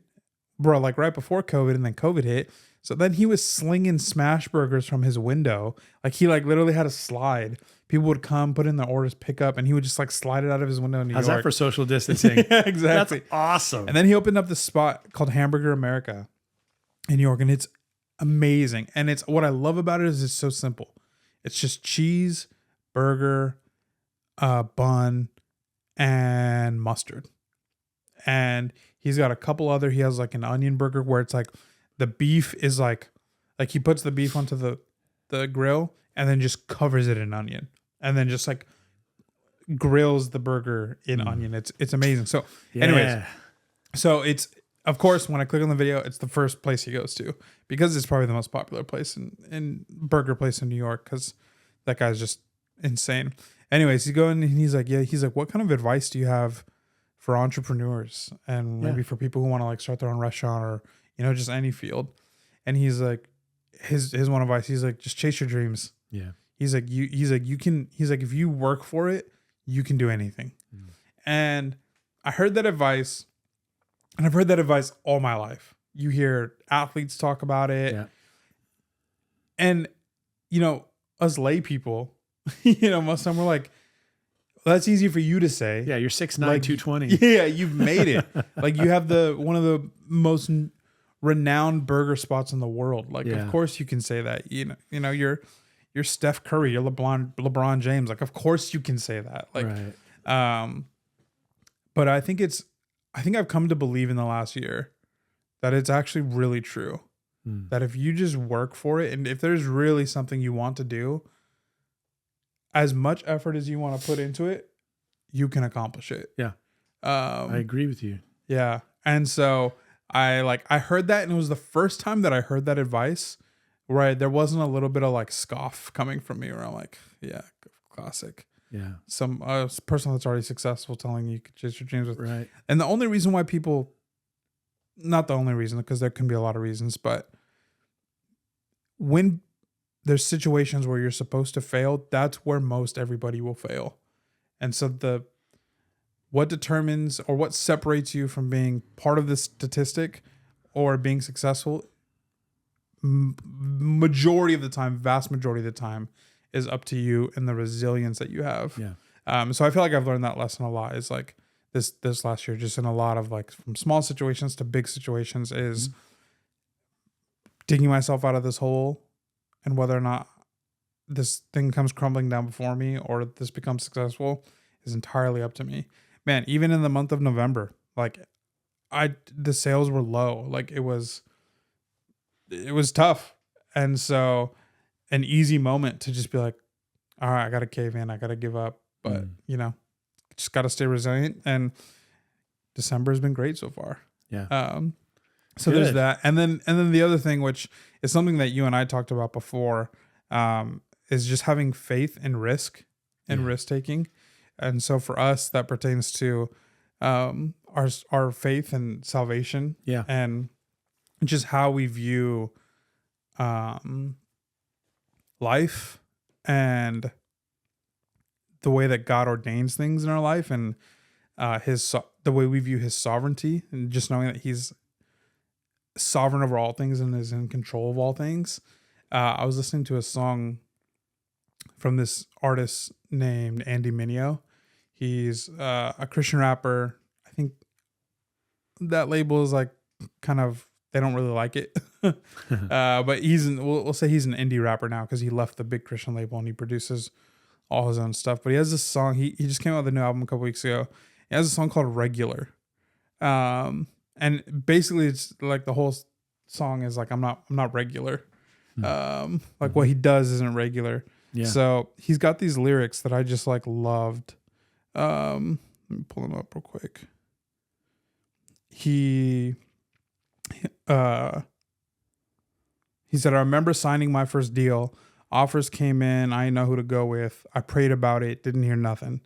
bro, like right before COVID, and then COVID hit. So then he was slinging smash burgers from his window. Like he like literally had a slide. People would come, put in their orders, pick up, and he would just like slide it out of his window in New York. How's that for social distancing? Yeah, exactly. That's awesome. And then he opened up this spot called Hamburger America in New York, and it's amazing. And it's what I love about it is it's so simple. It's just cheese, burger, bun, and mustard. And he's got a couple other. He has like an onion burger where it's like the beef is like he puts the beef onto the grill and then just covers it in onion and then just like grills the burger in onion. It's amazing. So, anyways, so it's of course when I click on the video, it's the first place he goes to because it's probably the most popular place in burger place in New York because that guy's just insane. Anyways, he's going and he's like, what kind of advice do you have for entrepreneurs and maybe for people who want to like start their own restaurant or, you know, just any field? And he's like, his one advice, he's like, just chase your dreams. Yeah. He's like, if you work for it, you can do anything. And I heard that advice and I've heard that advice all my life. You hear athletes talk about it. Yeah. And, you know, us lay people, you know, most of them we're like, well, that's easy for you to say. Yeah, you're 6'9", like, 220. Yeah, you've made it. Like you have one of the most renowned burger spots in the world. Like, of course you can say that. You know, you're Steph Curry, you're LeBron James. Like, of course you can say that. Like, right. But I think I've come to believe in the last year that it's actually really true. That if you just work for it and if there's really something you want to do, as much effort as you want to put into it, you can accomplish it. Yeah. I agree with you. Yeah. And so I heard that and it was the first time that I heard that advice where there wasn't a little bit of like scoff coming from me where I'm like, yeah, classic. Yeah. Some person that's already successful telling you could chase your dreams with. Right. And the only reason why people, not the only reason, because there can be a lot of reasons, but when there's situations where you're supposed to fail, that's where most everybody will fail. And so what determines or what separates you from being part of the statistic or being successful, majority of the time, vast majority of the time, is up to you and the resilience that you have. Yeah. So I feel like I've learned that lesson a lot. Is like this last year, just in a lot of like from small situations to big situations, is digging myself out of this hole, and whether or not this thing comes crumbling down before me or this becomes successful is entirely up to me. Man, even in the month of November, like the sales were low. Like it was tough. And so an easy moment to just be like, all right, I got to cave in. I got to give up. But, you know, just got to stay resilient. And December has been great so far. Yeah. So there's Good. that. And then the other thing, which is something that you and I talked about before, is just having faith and risk taking. And so for us, that pertains to our faith and salvation, Yeah. and just how we view life and the way that God ordains things in our life, and the way we view his sovereignty, and just knowing that he's sovereign over all things and is in control of all things. I was listening to a song from this artist named Andy Mineo. He's a Christian rapper. I think that label is like kind of, they don't really like it. But we'll say he's an indie rapper now because he left the big Christian label and he produces all his own stuff. But he has this song. He just came out with a new album a couple weeks ago. He has a song called Regular. And basically it's like the whole song is like, I'm not regular. Like what he does isn't regular. Yeah. So he's got these lyrics that I just like loved. Let me pull them up real quick. He said, I remember signing my first deal. Offers came in. I didn't know who to go with. I prayed about it. Didn't hear nothing.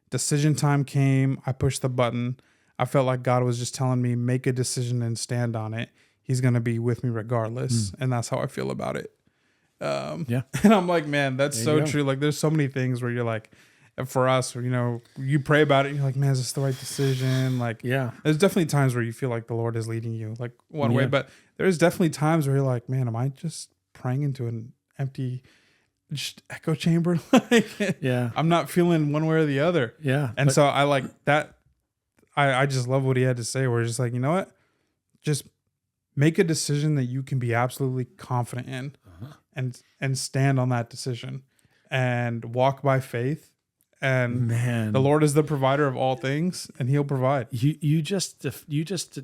Decision time came. I pushed the button. I felt like God was just telling me, make a decision and stand on it. He's going to be with me regardless. And that's how I feel about it. Yeah. And I'm like, man, that's There so you go. true. Like there's so many things where you're like, for us, you know, you pray about it and you're like, man, is this the right decision? Like, Yeah. there's definitely times where you feel like the Lord is leading you like one way, Yeah. but there's definitely times where you're like, man, am I just praying into an empty just echo chamber? Like, Yeah. I'm not feeling one way or the other. Yeah. And so I like that. I just love what he had to say, where it's just like, you know what? Just make a decision that you can be absolutely confident in, and stand on that decision and walk by faith. And man, the Lord is the provider of all things, and he'll provide. you just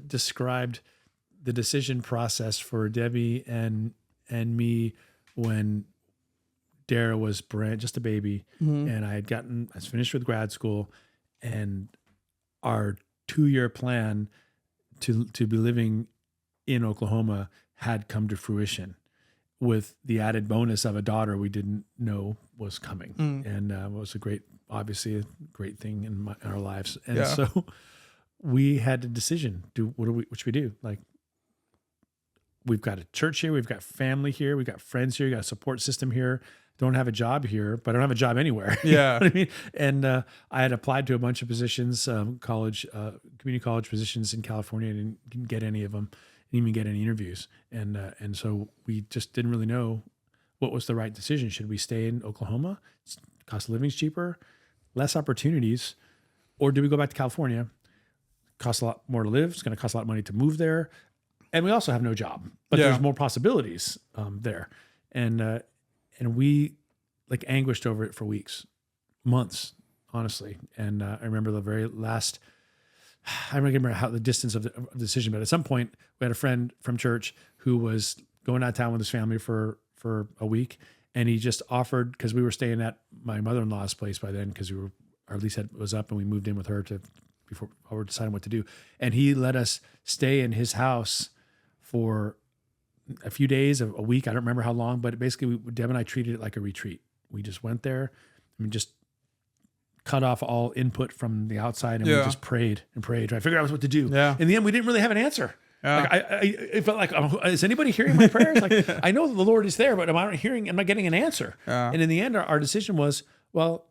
described the decision process for Debbie and me when Dara was just a baby, and I was finished with grad school, and our 2-year plan to be living in Oklahoma had come to fruition, with the added bonus of a daughter we didn't know was coming, and it was obviously a great thing in our lives, and so we had a decision: what should we do? Like, we've got a church here, we've got family here, we've got friends here, we got a support system here. Don't have a job here, but I don't have a job anywhere. You know what I mean? And I had applied to a bunch of positions, community college positions in California, and didn't get any of them, didn't even get any interviews. And so we just didn't really know what was the right decision. Should we stay in Oklahoma? Cost of living's cheaper, less opportunities, or do we go back to California? Costs a lot more to live. It's going to cost a lot of money to move there, and we also have no job, but there's more possibilities there. And we like anguished over it for weeks, months, honestly. And I remember the very last, I don't remember how the distance of the decision, but at some point we had a friend from church who was going out of town with his family for a week. And he just offered, because we were staying at my mother-in-law's place by then, because our lease was up and we moved in with her before we were deciding what to do. And he let us stay in his house for a few days, a week. I don't remember how long, but basically Deb and I treated it like a retreat. We just went there and we just cut off all input from the outside, and we just prayed and prayed, trying to figure out what to do. Yeah. In the end, we didn't really have an answer. Like it felt like, is anybody hearing my prayers? Like, I know the Lord is there, but am I getting an answer? And in the end, our decision was, well,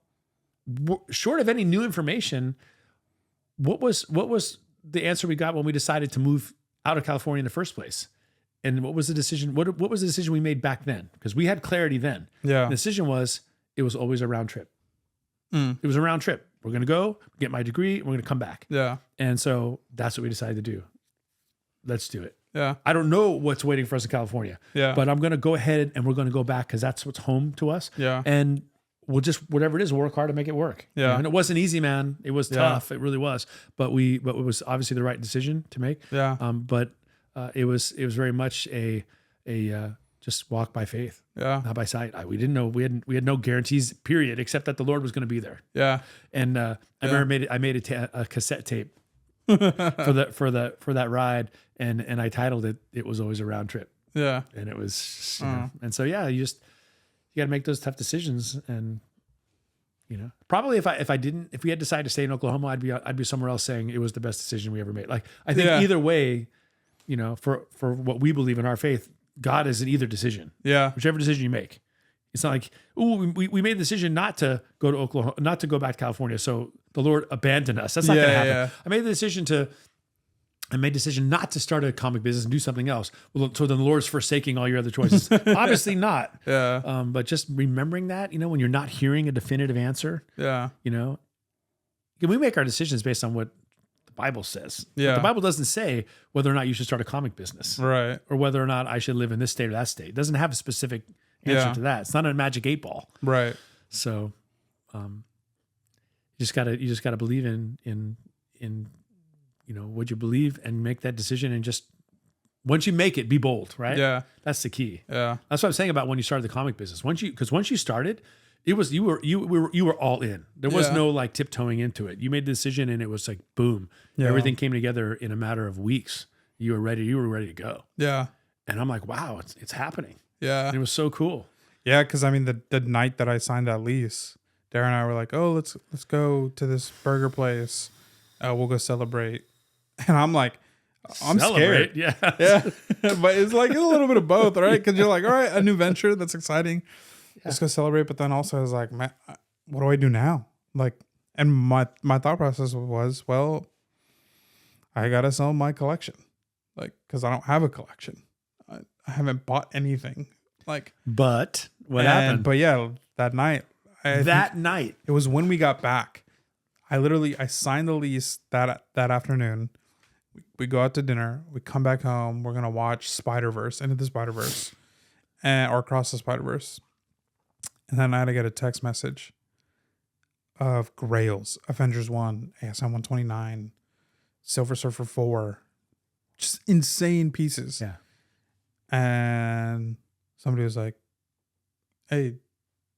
short of any new information, what was the answer we got when we decided to move out of California in the first place? And what was the decision? What was the decision we made back then? Because we had clarity then. Yeah. The decision was, it was always a round trip. It was a round trip. We're going to go get my degree. We're going to come back. Yeah. And so that's what we decided to do. Let's do it. Yeah. I don't know what's waiting for us in California. Yeah. But I'm going to go ahead and we're going to go back because that's what's home to us. Yeah. And we'll just, whatever it is, work hard to make it work. Yeah. You know? And it wasn't easy, man. It was tough. It really was. But it was obviously the right decision to make. Yeah. But it was very much a just walk by faith. Yeah. Not by sight. We didn't know, we had no guarantees, period, except that the Lord was going to be there. Yeah. And I remember I made a cassette tape for that ride, and I titled it was always a round trip, Yeah. and it was and so yeah, you got to make those tough decisions, and probably if we had decided to stay in Oklahoma, I'd be somewhere else saying it was the best decision we ever made. Like I think either way, for what we believe in our faith, God is in either decision. Yeah. Whichever decision you make. It's not like, we made the decision not to go to Oklahoma, not to go back to California, so the Lord abandoned us. That's not going to happen. Yeah. I made the decision not to start a comic business and do something else. Well, so then the Lord's forsaking all your other choices. Obviously not. Yeah. But just remembering that, when you're not hearing a definitive answer, Yeah. we make our decisions based on what the Bible says. Yeah. But the Bible doesn't say whether or not you should start a comic business, Right. or whether or not I should live in this state or that state. It doesn't have a specific answer to that. It's not a magic 8-ball. Right. So, you just gotta believe in what you believe and make that decision, and just once you make it, be bold, right? Yeah. That's the key. Yeah. That's what I'm saying about when you started the comic business. Once you started, it was you were all in. There was no like tiptoeing into it. You made the decision, and it was like boom. Yeah. Everything came together in a matter of weeks. You were ready to go. Yeah. And I'm like, wow, it's happening. Yeah. And it was so cool. Yeah, because I mean, the night that I signed that lease, Darren and I were like, "Oh, let's go to this burger place. We'll go celebrate." And I'm like, I'm Celebrate, scared. yeah. Yeah, but it's like a little bit of both, right? Because you're like, all right, a new venture, that's exciting. Let's go celebrate. But then also, I was like, man, what do I do now? Like, and my thought process was, well, I gotta sell my collection, like, because I don't have a collection. I haven't bought anything. Like, but what happened? But yeah, that night. Night. It was when we got back. I signed the lease that afternoon. We go out to dinner. We come back home. We're gonna watch Spider-Verse, Into the Spider-Verse, or Across the Spider-Verse. And then I had to get a text message of Grails, Avengers 1, ASM 129, Silver Surfer 4, just insane pieces. Yeah. And somebody was like, "Hey,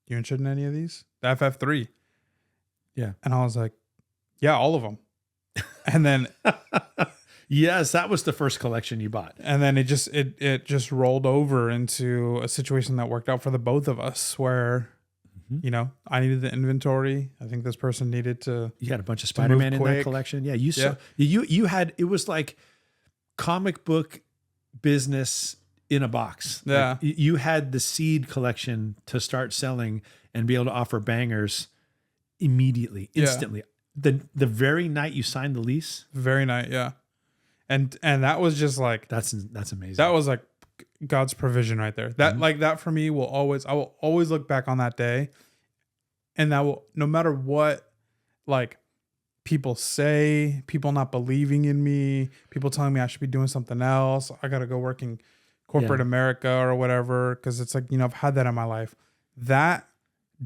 you interested in any of these?" The FF3. Yeah. And I was like, "Yeah, all of them." And then yes, that was the first collection you bought. And then it just rolled over into a situation that worked out for the both of us, where I needed the inventory. I think this person needed to. You had a bunch of Spider-Man in that collection. Yeah, you had, it was like comic book business in a box. Yeah. Like you had the seed collection to start selling and be able to offer bangers immediately, instantly. The very night you signed the lease. Very night, yeah. And that was just like, that's amazing. That was like God's provision right there. That like that for me I will always look back on that day, and that will, no matter what, like, people say, people not believing in me, people telling me I should be doing something else, I got to go work in corporate America or whatever, because it's like, I've had that in my life. That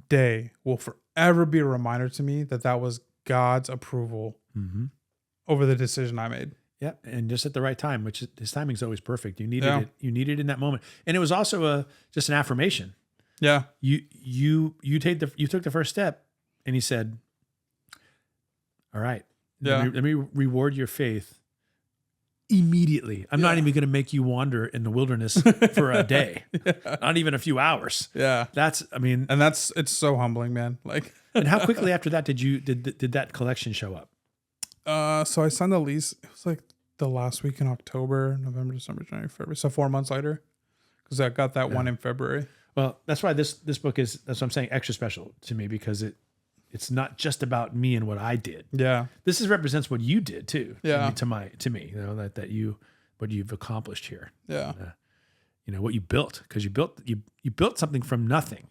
day will forever be a reminder to me that was God's approval over the decision I made. Yeah, and just at the right time, which his timing is always perfect. You needed it. You needed it in that moment, and it was also just an affirmation. Yeah, you took the first step, and he said, "All right, let me reward your faith immediately. I'm not even going to make you wander in the wilderness for a day, not even a few hours." Yeah, it's so humbling, man. Like, and how quickly after that did that collection show up? So I signed the lease. It was like the last week in October, November, December, January, February. So 4 months later, because I got that one in February. Well, that's why this book is, that's what I'm saying, extra special to me, because it's not just about me and what I did. Yeah, this represents what you did too. Yeah, to me, what you've accomplished here. Yeah, what you built, because you built something from nothing.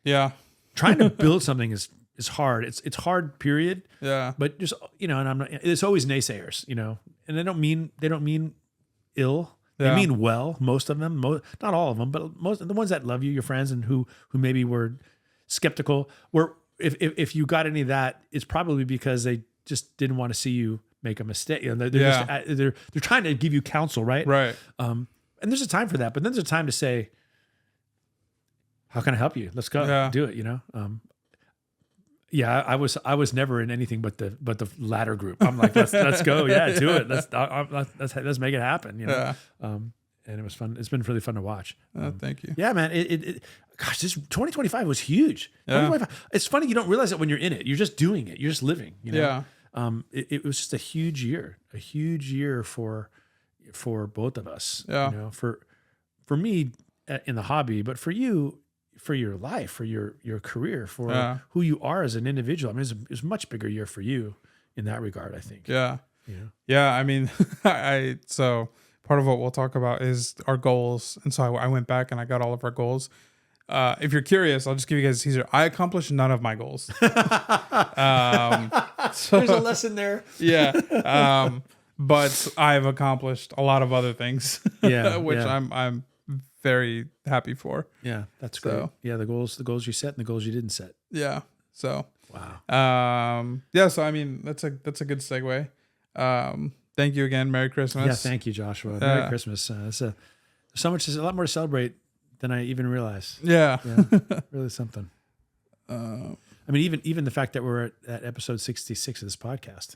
Yeah, trying to build something is hard. It's hard, period. Yeah. But just, and I'm not, there's always naysayers, and they don't mean ill. They mean well, most of them, not all of them, but most of the ones that love you, your friends, and who maybe were skeptical, were, if you got any of that, it's probably because they just didn't want to see you make a mistake. They're trying to give you counsel, right? Right. And there's a time for that, but then there's a time to say, how can I help you? Let's go do it. Yeah, I was never in anything but the latter group. I'm like, let's go, yeah, do it. Let's make it happen. You know, Yeah. And it was fun. It's been really fun to watch. Thank you. Yeah, man. Gosh, this 2025 was huge. Yeah. 2025. It's funny you don't realize it when you're in it. You're just doing it. You're just living. You know. Yeah. It was just a huge year for both of us. Yeah. You know, for me in the hobby, but for you, for your life, for your career, for who you are as an individual. I mean, it's a much bigger year for you in that regard, I think. Yeah. Yeah. Yeah. I mean, so part of what we'll talk about is our goals. And so I went back and I got all of our goals. If you're curious, I'll just give you guys a teaser. I accomplished none of my goals. There's a lesson there. Yeah. But I've accomplished a lot of other things. Yeah. Which I'm very happy for. Yeah, that's great. So, yeah, the goals you set and the goals you didn't set. Yeah. So wow. Yeah, so I mean that's a good segue. Thank you again. Merry Christmas. Yeah, thank you, Joshua. Merry Christmas. There's a lot more to celebrate than I even realized. Yeah. Really something. I mean, even the fact that we're at episode 66 of this podcast.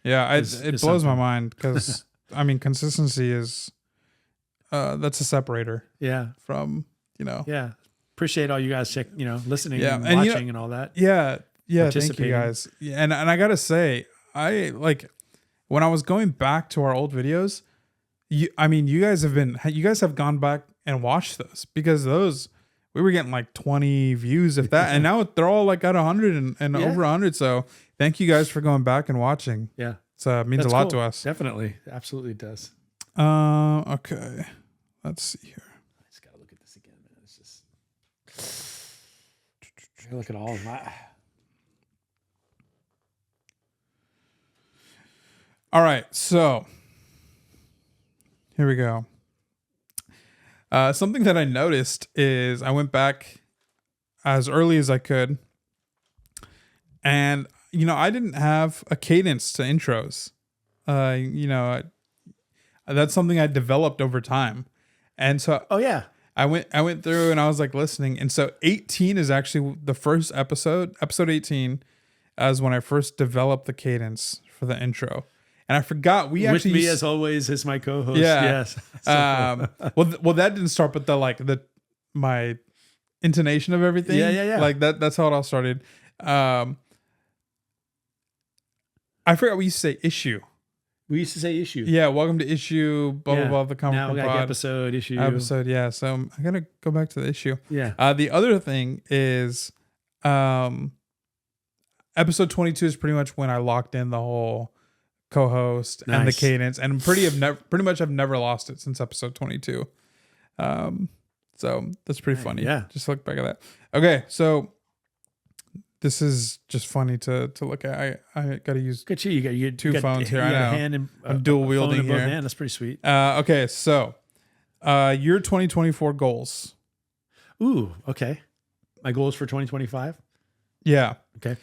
Yeah, it blows my mind because I mean consistency is that's a separator. Yeah. From, you know. Yeah. Appreciate all you guys listening and and watching and all that. Yeah. Yeah. Thank you guys. Yeah, and I gotta say, when I was going back to our old videos, you guys have gone back and watched those because those we were getting like 20 views if that, and now they're all like at 100 and over 100. So thank you guys for going back and watching. Yeah. It means a lot to us. Definitely. Absolutely does. Okay. Let's see here. I just gotta look at this again, man. It's just look at all of my. All right, so here we go. Something that I noticed is I went back as early as I could, and I didn't have a cadence to intros. That's something I developed over time. And so I went through and I was like listening. And so 18 is actually the first episode 18 as when I first developed the cadence for the intro. And I forgot with me as always as my co-host. Yeah. Yes. Well, that didn't start, but my intonation of everything. Yeah. Like that's how it all started. I forgot we used to say issue. We used to say issue. Yeah, welcome to issue, blah, blah, blah, the comic now we got pod. episode, issue. Episode, yeah. So I gotta go back to the issue. Yeah. The other thing is episode 22 is pretty much when I locked in the whole co-host and the cadence, and pretty much I've never lost it since episode 22. So that's pretty funny. Yeah. Just look back at that. Okay, so this is just funny to look at. I gotta use Good you got two phones here. I know. A hand in, I'm dual wielding in both here. hands. That's pretty sweet. Okay, so your 2024 goals. Ooh, okay. My goals for 2025. Yeah. Okay.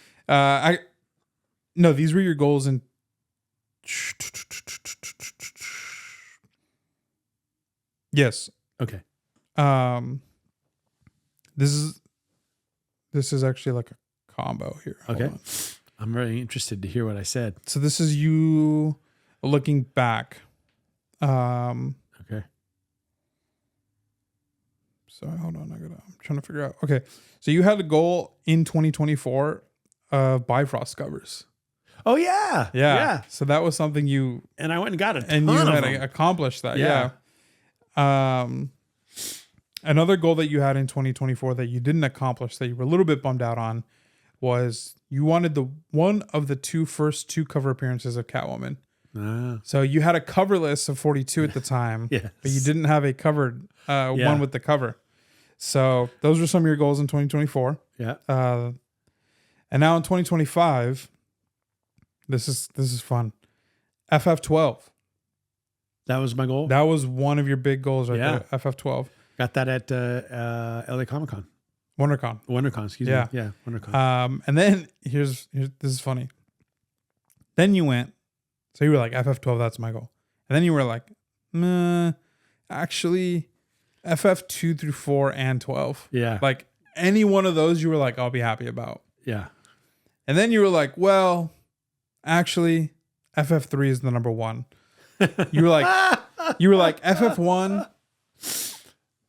No, these were your goals in. Yes. Okay. This is actually like a combo here. Okay. I'm really interested to hear what I said. So this is you looking back. Okay. So hold on, I'm trying to figure out. Okay. So you had a goal in 2024 of Bifrost covers. Oh yeah. Yeah. So that was something you and I went and got it. And you had accomplished that. Yeah. Another goal that you had in 2024 that you didn't accomplish that you were a little bit bummed out on was you wanted one of the first two cover appearances of Catwoman. So you had a cover list of 42 at the time, yes. But you didn't have a covered one with the cover. So those were some of your goals in 2024. Yeah. And now in 2025, this is fun. FF12. That was my goal. That was one of your big goals right there. FF12. Got that at LA Comic Con. WonderCon, excuse me. Yeah, WonderCon. And then here's this is funny. Then you went, so you were like FF12, that's my goal. And then you were like, actually FF2 through 4 and 12. Yeah. Like any one of those you were like, I'll be happy about. Yeah. And then you were like, well, actually, FF3 is the number one. You were like, FF1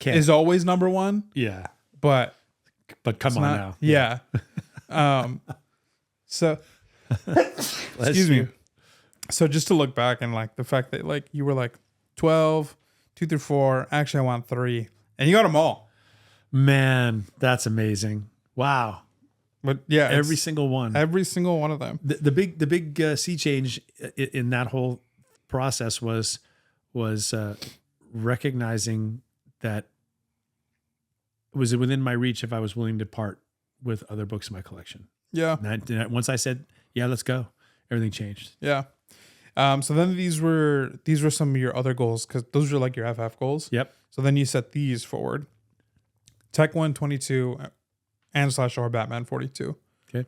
is always number one. Yeah. But come on not, now. Yeah. So excuse me. So just to look back and like the fact that like you were like 12, 2 through 4, actually I want 3. And you got them all. Man, that's amazing. Wow. But yeah, every single one. Every single one of them. The big sea change in that whole process was recognizing that it was within my reach if I was willing to part with other books in my collection. Yeah. And once I said, yeah, let's go, everything changed. Yeah. So then these were some of your other goals, because those are like your FF goals. Yep. So then you set these forward. Tech 122 and /or Batman 42. Okay.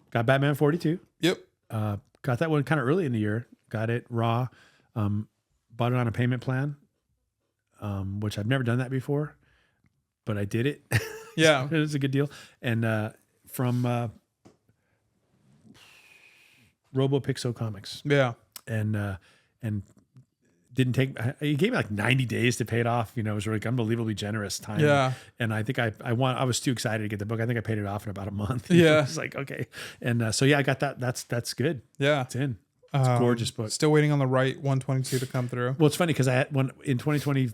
Got Batman 42. Yep. Got that one kind of early in the year. Got it raw. Bought it on a payment plan, which I've never done that before, but I did it. Yeah. It was a good deal. And from RoboPixel Comics. Yeah. And didn't take, he gave me like 90 days to pay it off. You know, it was like unbelievably generous time. Yeah. And I think I was too excited to get the book. I think I paid it off in about a month. Yeah. It's like, okay. And so, yeah, I got that. That's good. Yeah. It's in. It's a gorgeous book. Still waiting on the right 122 to come through. Well, it's funny because I had one in 2020,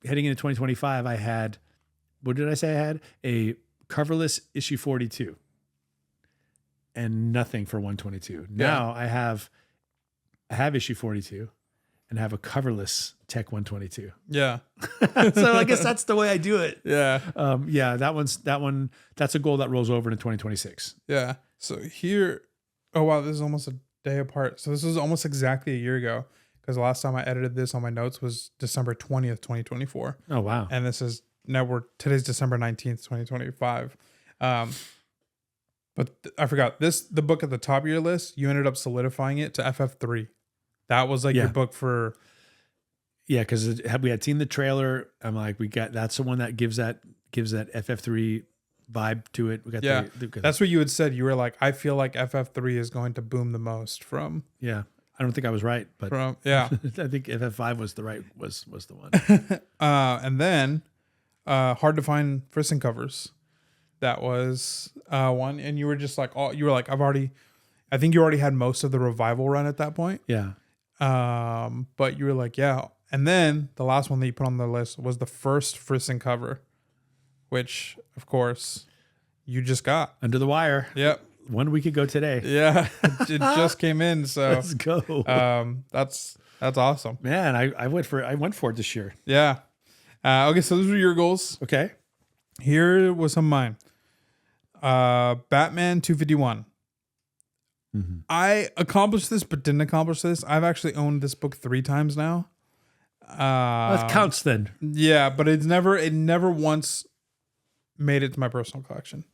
heading into 2025, I had, what did I say I had? A coverless issue 42 and nothing for 122. Now I have issue 42 and have a coverless Tech 122. Yeah. So I guess that's the way I do it. Yeah. Yeah, that's a goal that rolls over into 2026. Yeah. So here, oh wow, this is almost a day apart. So this was almost exactly a year ago, because the last time I edited this on my notes was December 20th, 2024. Oh wow. And this is today's December 19th, 2025. But I forgot the book at the top of your list, you ended up solidifying it to FF3. That was like your book for. Yeah, because we had seen the trailer. I'm like, that's the one that gives that FF3 vibe to it. We got that's what you had said. You were like, I feel like FF3 is going to boom the most from. Yeah, I don't think I was right, but I think FF5 was the one. And then hard to find Frisson covers. That was one, and you were just like, I think you already had most of the revival run at that point. Yeah. But you were like, yeah. And then the last one that you put on the list was the first Frisson cover, which of course you just got under the wire. Yep. 1 week ago today. Yeah. It just came in. So let's go. That's awesome. Man, I went for it this year. Yeah. Okay. So those were your goals. Okay. Here was some of mine. Batman 251. Mm-hmm. I accomplished this, but didn't accomplish this. I've actually owned this book 3 times now. That counts then. Yeah, but it never once made it to my personal collection.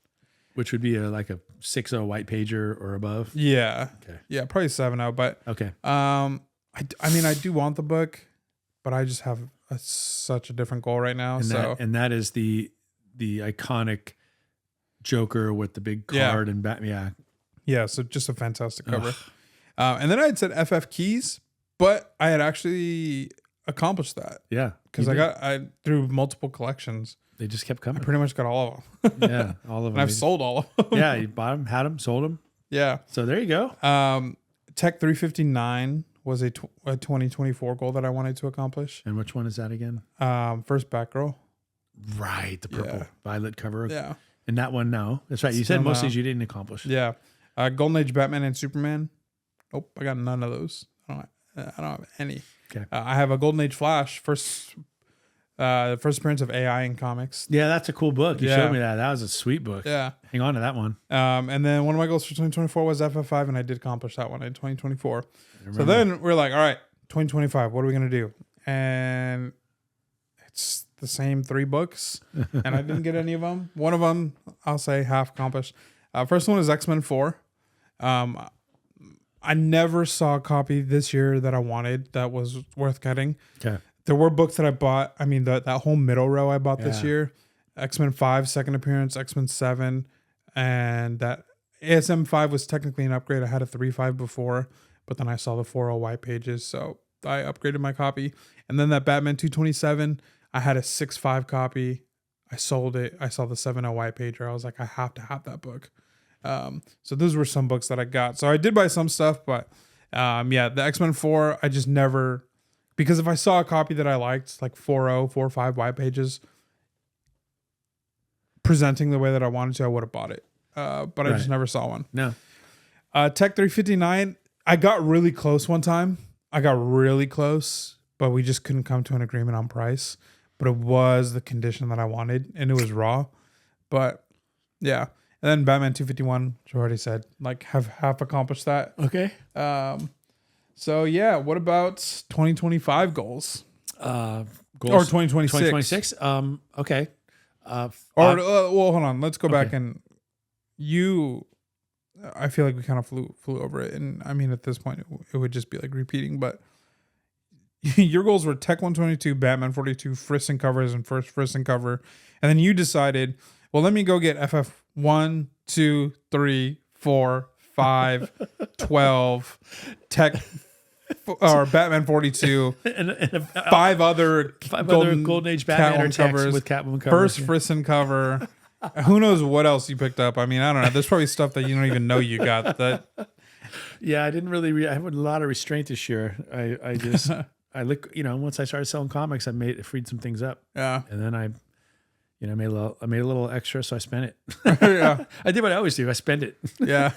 Which would be like a 6.0 white pager or above. Yeah. Okay. Yeah, probably 7.0. But okay. I mean, I do want the book, but I just have such a different goal right now. And that is the iconic Joker with the big card and Batman. Yeah. Yeah, so just a fantastic cover. And then I had said FF Keys, but I had actually accomplished that. Yeah. Because I through multiple collections. They just kept coming. I pretty much got all of them. Yeah, all of them. And I've sold all of them. Yeah, you bought them, had them, sold them. Yeah. So there you go. Tech 359 was a 2024 goal that I wanted to accomplish. And which one is that again? First Batgirl. Right, the purple violet cover. Yeah. And that one, no. That's right. You said most of these you didn't accomplish. Yeah. Golden Age Batman and Superman. Nope, I got none of those. I don't have any. Okay. I have a Golden Age Flash, first appearance of AI in comics. Yeah, that's a cool book. You showed me that. That was a sweet book. Yeah. Hang on to that one. And then one of my goals for 2024 was FF5, and I did accomplish that one in 2024. So then we're like, all right, 2025, what are we going to do? And it's the same 3 books, and I didn't get any of them. One of them, I'll say half accomplished. First one is X-Men 4. I never saw a copy this year that I wanted that was worth getting. Okay. There were books that I bought. I mean, that whole middle row I bought this year. X-Men 5, second appearance, X-Men 7, and that ASM 5 was technically an upgrade. I had a 3.5 before, but then I saw the 4.0 white pages, so I upgraded my copy. And then that Batman 227, I had a 6.5 copy. I sold it. I saw the 7.0 white pager. I was like, I have to have that book. So those were some books that I got. So I did buy some stuff, but yeah, the X-Men 4, I just never, because if I saw a copy that I liked, like 4.0, 4.5 white pages, presenting the way that I wanted to, I would have bought it. But I just never saw one. No. Tech 359, I got really close one time. I got really close, but we just couldn't come to an agreement on price. But it was the condition that I wanted, and it was raw. But yeah. And then Batman 251, which I already said, like have half accomplished that. Okay. So yeah, what about 2025 goals? Goals Or 2026? 2026. Okay. Well, hold on. Let's go back and I feel like we kind of flew over it, and I mean at this point it would just be like repeating. But your goals were Tech 122, Batman 42, Frisson covers, and first Frisson cover, and then you decided, well, let me go get FF 1, 2, 3, 4, 5, 12, Tech or Batman 42, and five other Golden Age Batman or covers with Catwoman covers. First Frisson cover. Who knows what else you picked up? I mean, I don't know. There's probably stuff that you don't even know you got. That. Yeah, I didn't really. I had a lot of restraint this year. I just I look. Once I started selling comics, I freed some things up. Yeah. And then I made a little extra, so I spent it. Yeah. I did what I always do. I spend it. Yeah.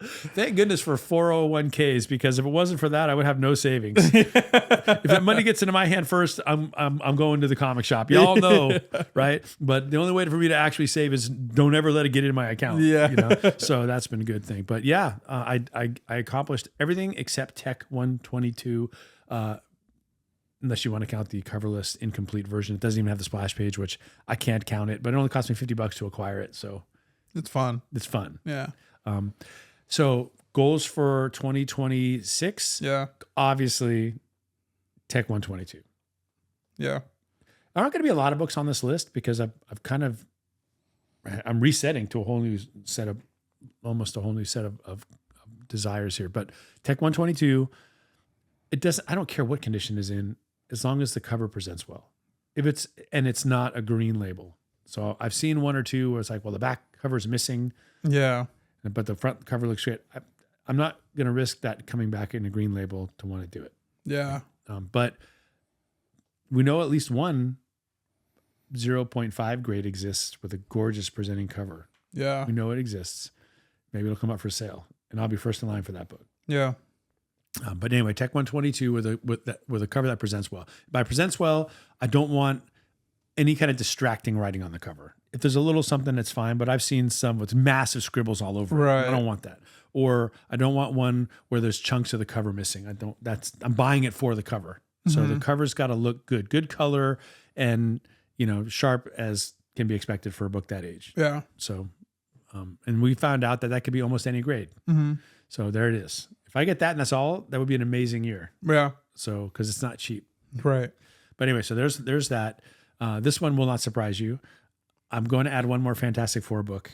Thank goodness for 401ks, because if it wasn't for that, I would have no savings. If that money gets into my hand first, I'm going to the comic shop. Y'all know, right? But the only way for me to actually save is don't ever let it get into my account. Yeah. So that's been a good thing. But yeah, I accomplished everything except Tech 122. Unless you want to count the coverless incomplete version. It doesn't even have the splash page, which I can't count it, but it only cost me $50 to acquire it. So it's fun. It's fun. Yeah. So goals for 2026. Yeah. Obviously, Tech 122. Yeah. There aren't going to be a lot of books on this list because I'm resetting to almost a whole new set of desires here. But Tech 122, I don't care what condition it's in, as long as the cover presents well. It's not a green label. So I've seen one or two where it's like, well, the back cover is missing. Yeah. But the front cover looks great. I'm not going to risk that coming back in a green label to want to do it. Yeah. But we know at least one 0.5 grade exists with a gorgeous presenting cover. Yeah. We know it exists. Maybe it'll come up for sale, and I'll be first in line for that book. Yeah. But anyway, Tech 122 with a cover that presents well. By presents well, I don't want any kind of distracting writing on the cover. If there's a little something, that's fine. But I've seen some with massive scribbles all over. Right. I don't want that. Or I don't want one where there's chunks of the cover missing. I'm buying it for the cover. So the cover's got to look good, good color, and sharp as can be expected for a book that age. Yeah. So, and we found out that could be almost any grade. Mm-hmm. So there it is. If I get that and that's all, that would be an amazing year. Yeah. So, because it's not cheap. Right. But anyway, so there's that. This one will not surprise you. I'm going to add one more Fantastic Four book,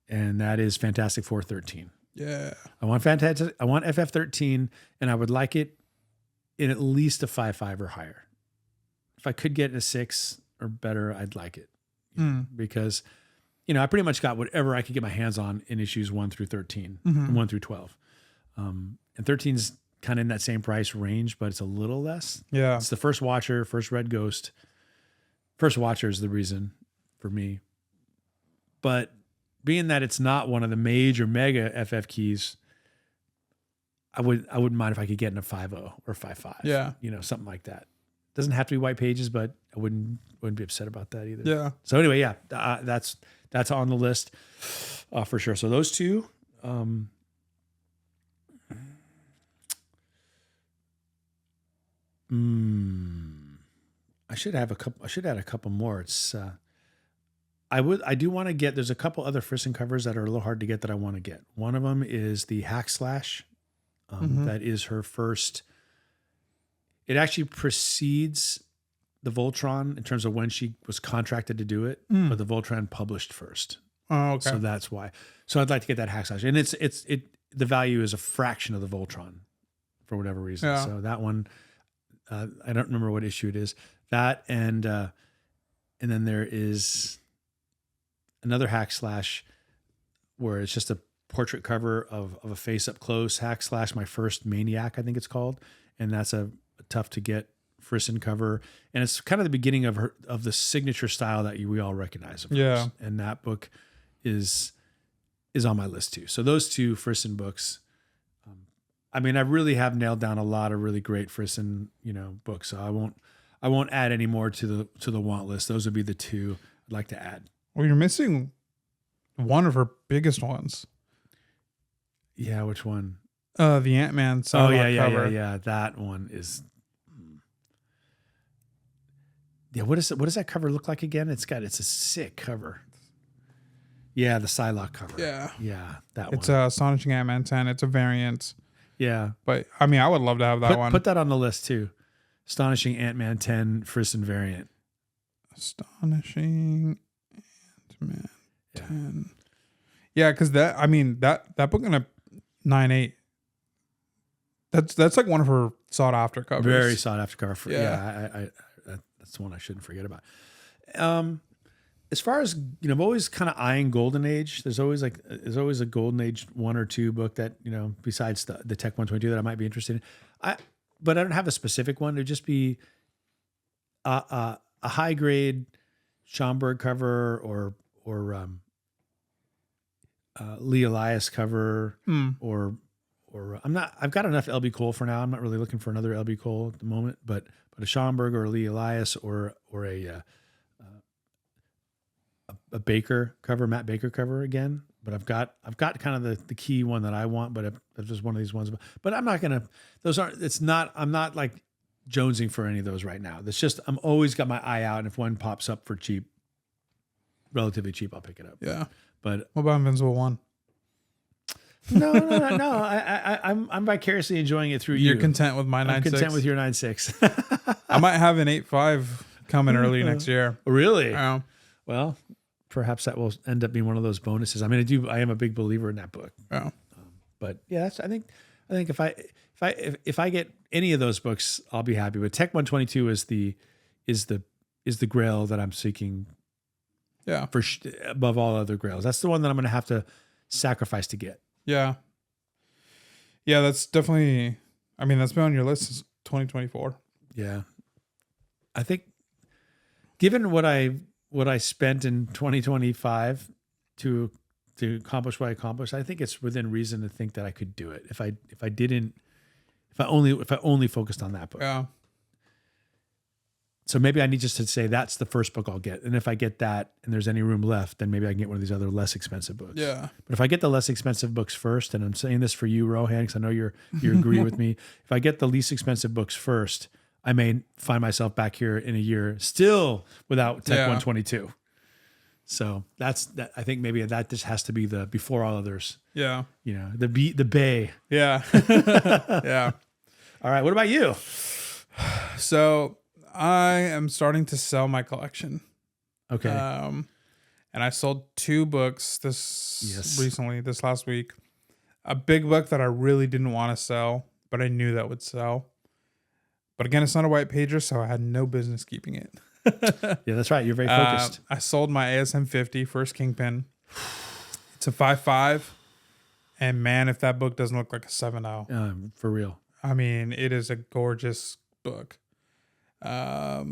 and that is Fantastic Four 13. Yeah. I want FF 13, and I would like it in at least a 5.5 or higher. If I could get a 6 or better, I'd like it. Because, I pretty much got whatever I could get my hands on in issues 1 through 13, 1 through 12. And 13's kind of in that same price range, but it's a little less. Yeah. It's the First Watcher, First Red Ghost. First Watcher is the reason for me. But being that it's not one of the major mega FF keys, I wouldn't mind if I could get in a 5.0 or 5.5. Yeah. Something like that. Doesn't have to be white pages, but I wouldn't be upset about that either. Yeah. So anyway, yeah, that's on the list for sure. So those two. I should add a couple more. It's I do want to get. There's a couple other Frisson covers that are a little hard to get that I want to get. One of them is the Hack Slash. That is her first. It actually precedes the Voltron in terms of when she was contracted to do it, but the Voltron published first. Oh, okay. So that's why. So I'd like to get that hack slash, and the value is a fraction of the Voltron for whatever reason. Yeah. So that one, I don't remember what issue it is. That and then there is another hack slash where it's just a portrait cover of a face up close, hack slash my first Maniac, I think it's called, and that's a tough to get Frisson cover, and it's kind of the beginning of the signature style that we all recognize. Of course. And that book is on my list too. So those two Frisson books. I mean, I really have nailed down a lot of really great Frisson, books. So I won't add any more to the want list. Those would be the two I'd like to add. Well, you're missing one of her biggest ones. Yeah, which one? The Ant-Man cover. Yeah. That one is. Yeah, what does that cover look like again? It's a sick cover. Yeah, the Psylocke cover. Yeah, that one. It's a Astonishing Ant-Man 10. It's a variant. Yeah, but I mean, I would love to have that one. Put that on the list too. Astonishing Ant-Man 10 Frisson variant. Astonishing Ant-Man 10. Yeah, because that book in a 9.8. That's like one of her sought after covers. Very sought after cover. I that's the one I shouldn't forget about. As far as I'm always kind of eyeing Golden Age. There's always a Golden Age 1 or 2 book that besides the Tech 122 that I might be interested in. But I don't have a specific one. It'd just be a high grade Schomburg cover or Lee Elias cover or I've got enough LB Cole for now. I'm not really looking for another LB Cole at the moment, but a Schomburg or a Lee Elias or a Baker cover, Matt Baker cover again. But I've got kind of the key one that I want, but it's just one of these ones. But I'm not gonna. I'm not like jonesing for any of those right now. It's just I'm always got my eye out, and if one pops up for cheap, relatively cheap, I'll pick it up. Yeah. But what about Invincible 1? No. I'm vicariously enjoying it through you. You're content with my 9.6? I'm content with your 9.6. I might have an 8.5 coming early next year. Really? Yeah. Well, perhaps that will end up being one of those bonuses. I mean, I am a big believer in that book. Yeah. But yeah, I think if I get any of those books, I'll be happy. But Tech 122 is the grail that I'm seeking. Yeah. Above all other grails. That's the one that I'm going to have to sacrifice to get. Yeah. Yeah, that's definitely, that's been on your list since 2024. Yeah. I think given what I spent in 2025 to accomplish what I accomplished, I think it's within reason to think that I could do it if I only focused on that book. Yeah. So maybe I need just to say that's the first book I'll get. And if I get that and there's any room left, then maybe I can get one of these other less expensive books. Yeah. But if I get the less expensive books first, and I'm saying this for you, Rohan, because I know you agree with me. If I get the least expensive books first, I may find myself back here in a year still without Tech 122. So that's that. I think maybe that just has to be the before all others. Yeah. The bay. Yeah. Yeah. All right. What about you? So I am starting to sell my collection. Okay. And I sold 2 books this last week. A big book that I really didn't want to sell, but I knew that would sell. But again, it's not a white pager, so I had no business keeping it. Yeah, that's right. You're very focused. I sold my ASM 50 First Kingpin. It's a 5.5. And man, if that book doesn't look like a 7.0. For real. It is a gorgeous book. Yeah.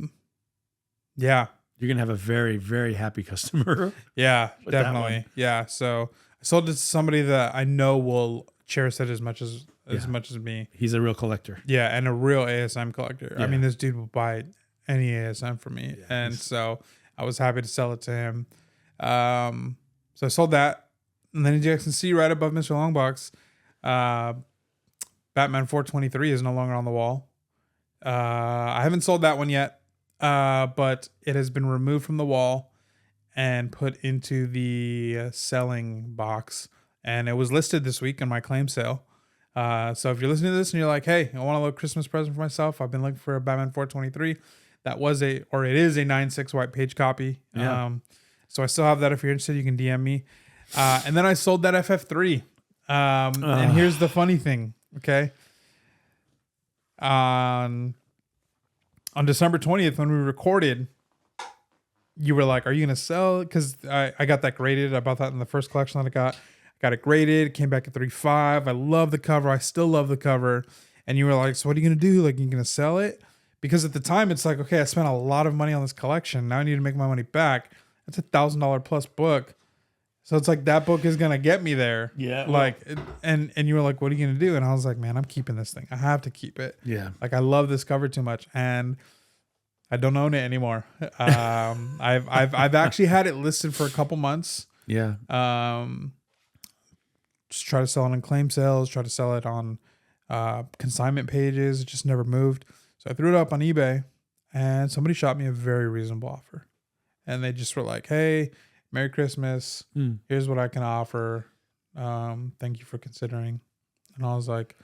You're going to have a very, very happy customer. Yeah, definitely. Yeah. So I sold it to somebody that I know will cherish it as much as me. He's a real collector. Yeah. And a real ASM collector. Yeah. This dude will buy any ASM from me. Yeah. And so I was happy to sell it to him. So I sold that. And then as you can see right above Mr. Longbox, Batman 423 is no longer on the wall. I haven't sold that one yet, but it has been removed from the wall and put into the selling box. And it was listed this week in my claim sale. So if you're listening to this and you're like, hey, I want a little Christmas present for myself, I've been looking for a Batman 423. It is a 9.6 white page copy. Yeah. So I still have that. If you're interested, you can DM me. And then I sold that FF3. And here's the funny thing. Okay. On December 20th, when we recorded, you were like, are you going to sell? Because I got that graded. I bought that in the first collection that I got. Got it graded. Came back at 3.5. I love the cover. I still love the cover. And you were like, so what are you going to do? Like, you going to sell it? Because at the time, it's like, okay, I spent a lot of money on this collection. Now I need to make my money back. That's $1,000 plus book. So it's like that book is going to get me there. Yeah. Like, and you were like, what are you going to do? And I was like, man, I'm keeping this thing. I have to keep it. Yeah. Like, I love this cover too much. And I don't own it anymore. I've actually had it listed for a couple months. Yeah. Just try to sell it on claim sales, try to sell it on consignment pages. It just never moved. So I threw it up on eBay and somebody shot me a very reasonable offer. And they just were like, hey, Merry Christmas. Here's what I can offer. Thank you for considering. And I was like,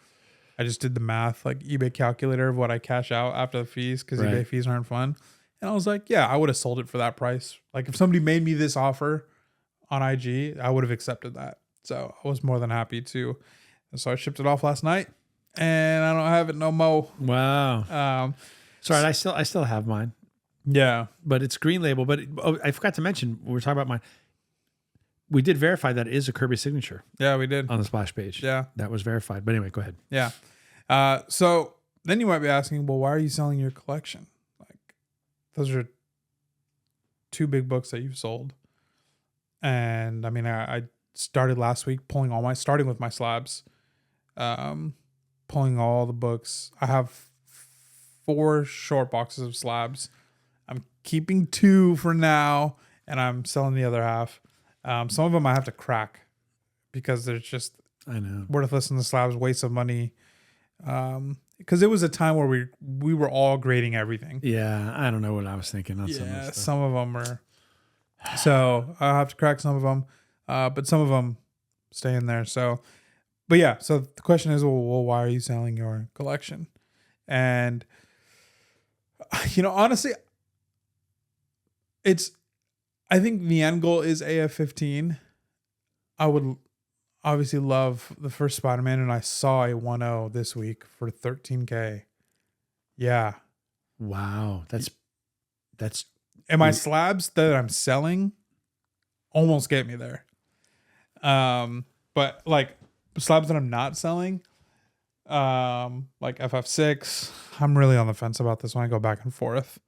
I just did the math, like eBay calculator of what I cash out after the fees, because eBay fees aren't fun. And I was like, yeah, I would have sold it for that price. Like if somebody made me this offer on IG, I would have accepted that. So I was more than happy to. And so I shipped it off last night and I don't have it no more. Wow. Sorry, I still have mine. Yeah. But it's green label. But I forgot to mention, we were talking about mine. We did verify that it is a Kirby signature. Yeah, we did. On the splash page. Yeah. That was verified. But anyway, go ahead. Yeah. So then you might be asking, well, why are you selling your collection? Like, those are 2 big books that you've sold. And I mean, I started last week starting with my slabs, pulling all the books. I have 4 short boxes of slabs. I'm keeping 2 for now, and I'm selling the other half. Some of them I have to crack because they're just worthless in the slabs, waste of money. Because it was a time where we were all grading everything. Yeah, I don't know what I was thinking on some of them are. So I'll have to crack some of them, but some of them stay in there. So, but yeah. So the question is, well, why are you selling your collection? And honestly, I think the end goal is AF-15. I would obviously love the first Spider-Man, and I saw a 1.0 this week for $13K. Yeah. Wow. That's and my slabs that I'm selling almost get me there. But like slabs that I'm not selling, like FF6, I'm really on the fence about this one. I go back and forth.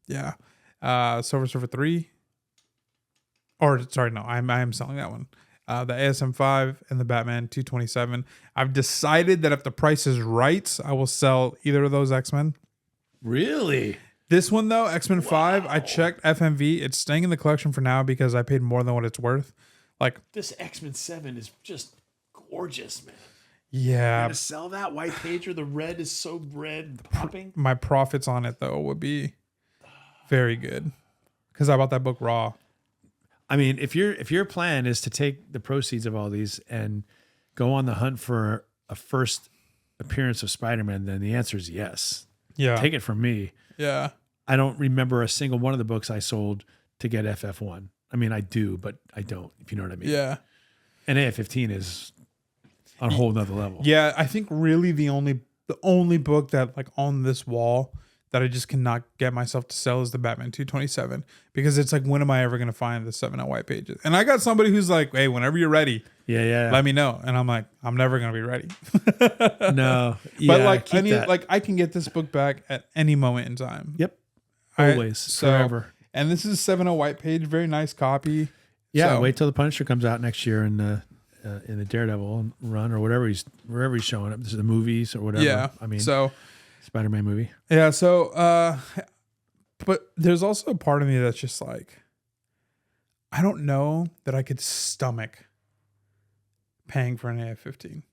Yeah. Silver Surfer 3. Or sorry, no, I am selling that one. The ASM 5 and the Batman 227. I've decided that if the price is right, I will sell either of those X-Men. Really? This one though, X-Men 5, I checked FMV. It's staying in the collection for now because I paid more than what it's worth. Like this X-Men 7 is just gorgeous, man. Yeah. You're gonna sell that white pager. The red is so red, popping. My profits on it though would be very good because I bought that book raw. I mean, if your plan is to take the proceeds of all these and go on the hunt for a first appearance of Spider-Man, then the answer is yes. Yeah. Take it from me. Yeah. I don't remember a single one of the books I sold to get FF1. I mean, I do, but I don't, if you know what I mean. Yeah. And AF-15 is on a whole nother level. Yeah. I think really the only book that like on this wall that I just cannot get myself to sell is the Batman 227 because it's like, when am I ever going to find the 7 white pages? And I got somebody who's like, hey, whenever you're ready, let me know. And I'm like, I'm never going to be ready. No. But like, I need, like, I can get this book back at any moment in time. Yep. Always. Forever. And this is 7 white page. Very nice copy. Yeah. So, wait till the Punisher comes out next year in the Daredevil run or wherever he's showing up. This is the movies or whatever. Yeah. I mean, so Spider-Man movie. Yeah. So, but there's also a part of me that's just like, I don't know that I could stomach paying for an AF-15.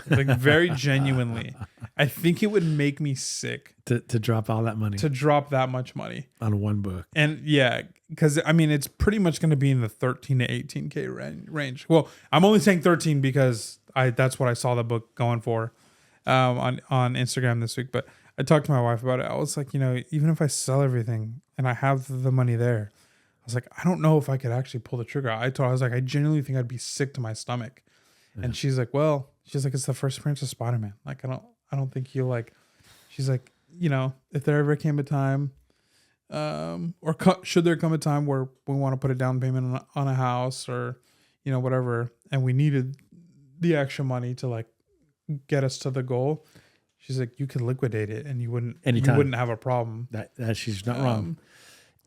Like very genuinely, I think it would make me sick to drop all that money, to drop that much money on one book. And yeah, because I mean, it's pretty much going to be in the 13 to 18K range. Well, I'm only saying 13 because that's what I saw the book going for on Instagram this week. But I talked to my wife about it. I was like, even if I sell everything and I have the money there, I was like, I don't know if I could actually pull the trigger. I was like, I genuinely think I'd be sick to my stomach. Yeah. And she's like, it's the first appearance of Spider-Man. Like, I don't think you'll like. She's like, if there ever came a time, should there come a time where we want to put a down payment on a house or, whatever, and we needed the extra money to like get us to the goal. She's like, you could liquidate it and you wouldn't have a problem. That she's not wrong.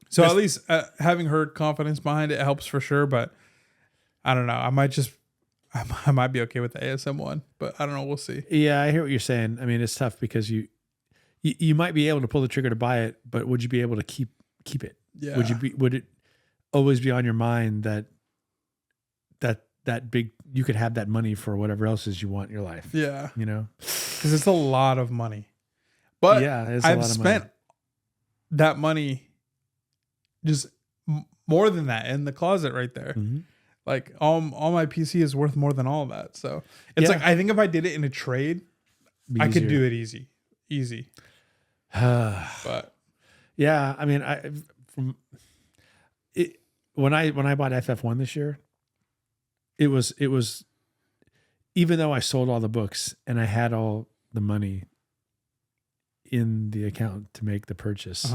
So at least having her confidence behind it helps for sure. But I don't know. I might be okay with the ASM one, but I don't know. We'll see. Yeah, I hear what you're saying. I mean, it's tough because you might be able to pull the trigger to buy it, but would you be able to keep it? Yeah. Would it always be on your mind that big, you could have that money for whatever else is you want in your life? Yeah. Because it's a lot of money. But yeah, I've spent that money just more than that in the closet right there. Mm-hmm. Like all my PC is worth more than all of that. So it's like, I think if I did it in a trade, I could do it easy. But yeah, I mean, when I bought FF1 this year, it was even though I sold all the books and I had all the money in the account to make the purchase,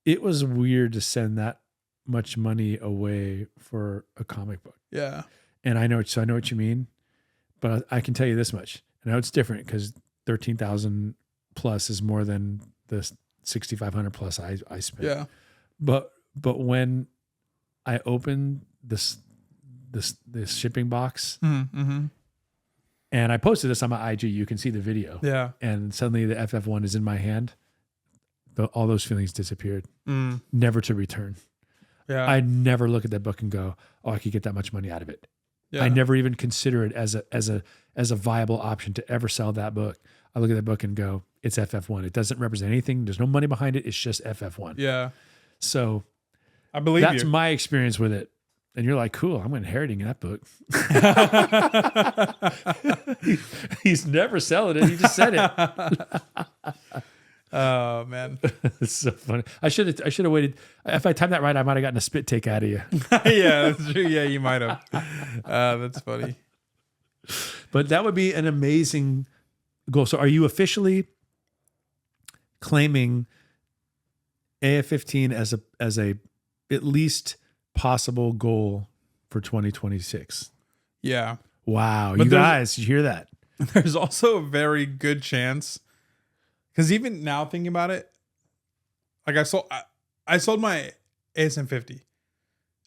it was weird to send that much money away for a comic book. Yeah. And I know what you mean, but I can tell you this much. I know it's different because 13,000 plus is more than the 6,500 plus I spent. Yeah. But when I opened this shipping box, mm-hmm. and I posted this on my IG, you can see the video. Yeah. And suddenly the FF1 is in my hand. All those feelings disappeared, never to return. Yeah. I never look at that book and go, "Oh, I could get that much money out of it." Yeah. I never even consider it as a viable option to ever sell that book. I look at that book and go, "It's FF1. It doesn't represent anything. There's no money behind it. It's just FF1." Yeah. So I believe that's my experience with it. And you're like, "Cool, I'm inheriting that book." He's never selling it. He just said it. Oh man, it's so funny. I should have waited. If I timed that right, I might have gotten a spit take out of you. Yeah, that's true. Yeah, you might have. That's funny. But that would be an amazing goal. So, are you officially claiming AF15 as a at least possible goal for 2026? Yeah. Wow, but you guys, you hear that? There's also a very good chance. Because even now thinking about it, like I sold my ASM 50.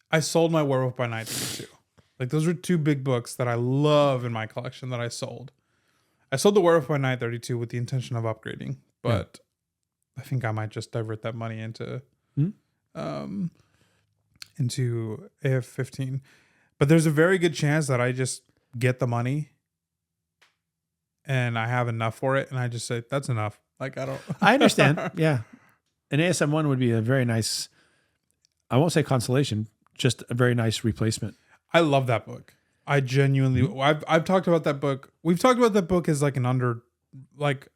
I sold my Werewolf by Night 32. Like those were two big books that I love in my collection that I sold. I sold the Werewolf by Night 32 with the intention of upgrading, but I think I might just divert that money into AF 15. But there's a very good chance that I just get the money and I have enough for it, and I just say that's enough. Like I understand. Yeah. An ASM 1 would be a very nice, I won't say consolation, just a very nice replacement. I love that book. I genuinely, I've talked about that book. We've talked about that book as like an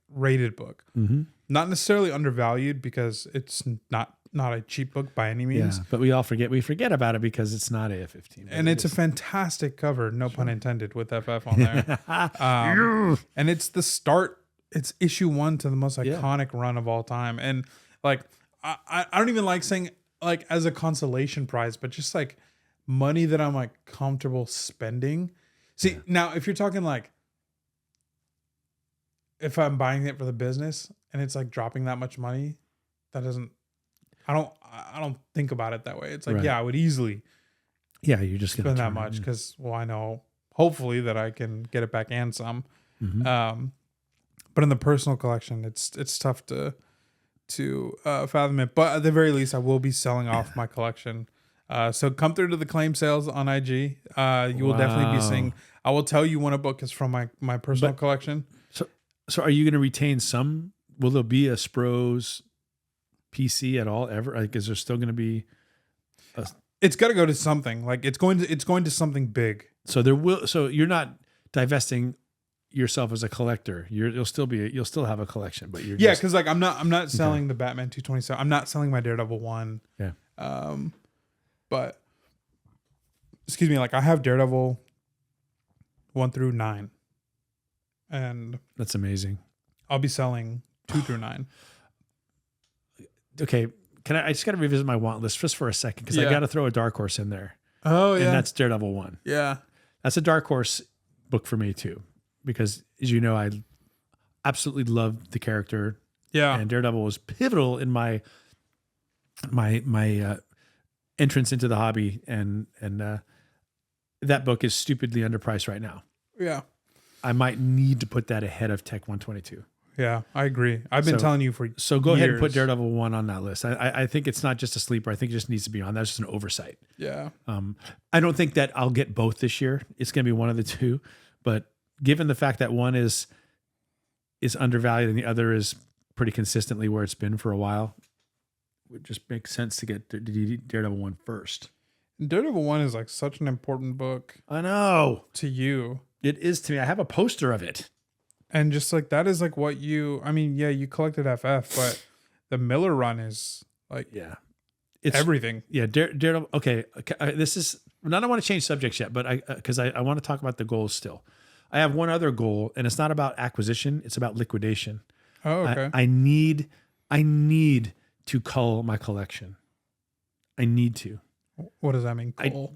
rated book. Mm-hmm. Not necessarily undervalued because it's not a cheap book by any means. Yeah, but we forget about it because it's not AF15. And it's a fantastic cover, no pun intended, with FF on there. And it's the start. It's issue 1 to the most iconic run of all time. And like, I don't even like saying like as a consolation prize, but just like money that I'm like comfortable spending. See, now if you're talking like, if I'm buying it for the business and it's like dropping that much money, that doesn't, I don't think about it that way. It's like, I would easily you just spend that much because, I know hopefully that I can get it back and some. Mm-hmm. But in the personal collection, it's tough to fathom it. But at the very least, I will be selling off my collection. So come through to the claim sales on IG. You will definitely be seeing. I will tell you when a book is from my personal collection. So are you going to retain some? Will there be a Spro's PC at all ever? Like, is there still going to be? It's got to go to something. Like it's going to something big. So there will. So you're not divesting yourself as a collector. You'll still have a collection, but you're because like I'm not selling the Batman 227. I'm not selling my Daredevil 1. Yeah. But excuse me, like I have Daredevil 1 through 9, and that's amazing. I'll be selling 2 through 9. Okay, I just got to revisit my want list just for a second because I got to throw a dark horse in there. Oh yeah, and that's Daredevil 1. Yeah, that's a dark horse book for me too, because as you know, I absolutely loved the character. Yeah, and Daredevil was pivotal in my entrance into the hobby, and that book is stupidly underpriced right now. Yeah, I might need to put that ahead of Tech 122. Yeah, I agree. I've been telling you for so go ahead and put Daredevil 1 on that list. I think it's not just a sleeper. I think it just needs to be on. That's just an oversight. Yeah. I don't think that I'll get both this year. It's going to be one of the two. But given the fact that one is undervalued and the other is pretty consistently where it's been for a while, it would just make sense to get Daredevil 1 first. Daredevil 1 is like such an important book. I know. To you. It is to me. I have a poster of it. And just like that is like what you, I mean, yeah, you collected FF, but the Miller run is like, it's everything. Yeah. Daredevil. Okay. This is, I don't want to change subjects yet, but because I want to talk about the goals still. I have one other goal, and it's not about acquisition. It's about liquidation. Oh, okay. I need to cull my collection. I need to. What does that mean? Cull?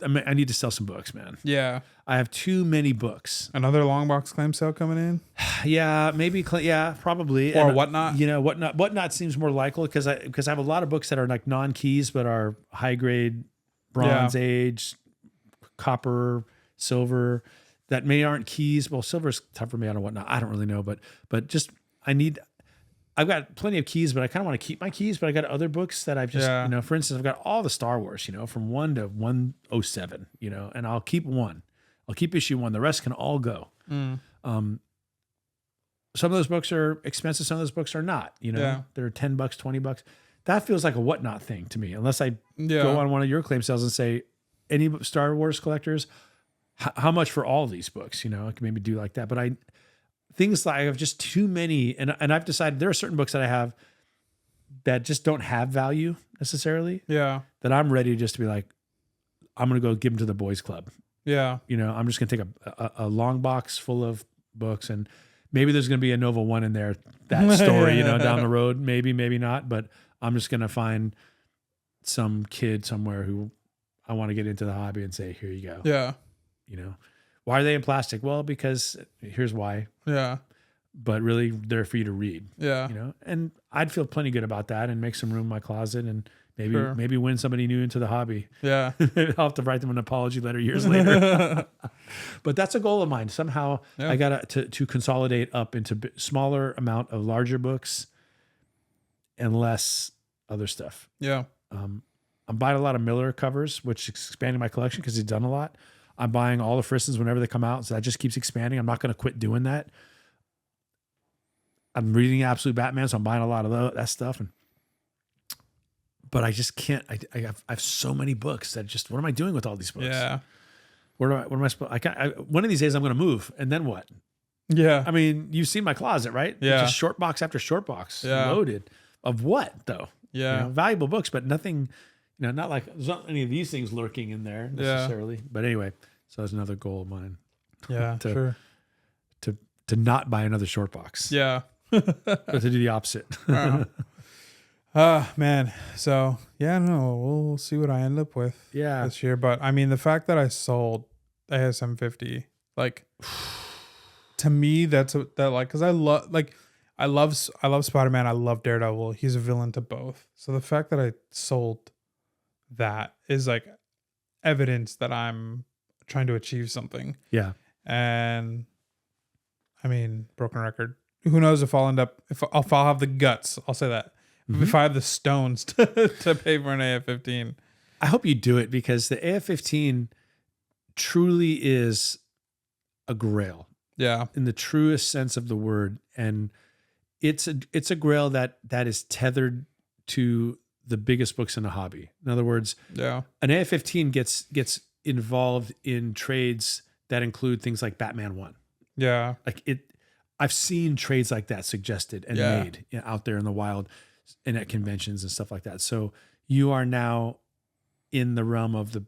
I need to sell some books, man. Yeah. I have too many books. Another long box claim sale coming in? Yeah, maybe. Yeah, probably. Or Whatnot? You know, Whatnot seems more likely because I have a lot of books that are like non-keys but are high grade, Bronze Age, copper, silver, that aren't keys. Well, silver's tough for me on Whatnot. I don't really know, but just I've got plenty of keys, but I kind of want to keep my keys. But I got other books that I've just, for instance, I've got all the Star Wars, from 1 to 107, and I'll keep one. I'll keep issue 1. The rest can all go. Some of those books are expensive. Some of those books are not, they're $10, $20. That feels like a Whatnot thing to me, unless I go on one of your claim sales and say, any Star Wars collectors, how much for all of these books? I can maybe do like that. But things like I have just too many, and I've decided there are certain books that I have that just don't have value necessarily. Yeah. That I'm ready just to be like, I'm going to go give them to the boys club. Yeah. I'm just going to take a long box full of books, and maybe there's going to be a Nova 1 in there, that story, down the road, maybe not, but I'm just going to find some kid somewhere who I want to get into the hobby and say, here you go. Yeah. Why are they in plastic? Well, because here's why. Yeah. But really, they're for you to read. Yeah. And I'd feel plenty good about that and make some room in my closet and maybe win somebody new into the hobby. Yeah. I'll have to write them an apology letter years later. But that's a goal of mine. Somehow I got to consolidate up into smaller amount of larger books and less other stuff. Yeah. I'm buying a lot of Miller covers, which is expanding my collection because he's done a lot. I'm buying all the Fristons whenever they come out, so that just keeps expanding. I'm not going to quit doing that. I'm reading Absolute Batman, so I'm buying a lot of that stuff. But I just can't. I have so many books that just. What am I doing with all these books? Yeah. What am I supposed? One of these days I'm going to move, and then what? Yeah. I mean, you've seen my closet, right? Yeah. It's just short box after short box, loaded of what though? Yeah. Valuable books, but nothing. Not like there's not any of these things lurking in there necessarily. Yeah. But anyway, so that's another goal of mine. Yeah, to not buy another short box. Yeah. But to do the opposite. Man. So no, we'll see what I end up with this year. But I mean, the fact that I sold ASM 50, like to me, because I love Spider-Man. I love Daredevil. He's a villain to both. So the fact that I sold that is like evidence that I'm trying to achieve something. Yeah. And I mean, broken record. Who knows if I'll end up, if I'll have the guts, I'll say that. Mm-hmm. If I have the stones to pay for an AF-15. I hope you do it because the AF-15 truly is a grail. Yeah. In the truest sense of the word. And it's a grail that is tethered to the biggest books in the hobby. In other words, an AF-15 gets involved in trades that include things like Batman 1. Yeah. Like I've seen trades like that suggested and made out there in the wild and at conventions and stuff like that. So you are now in the realm of the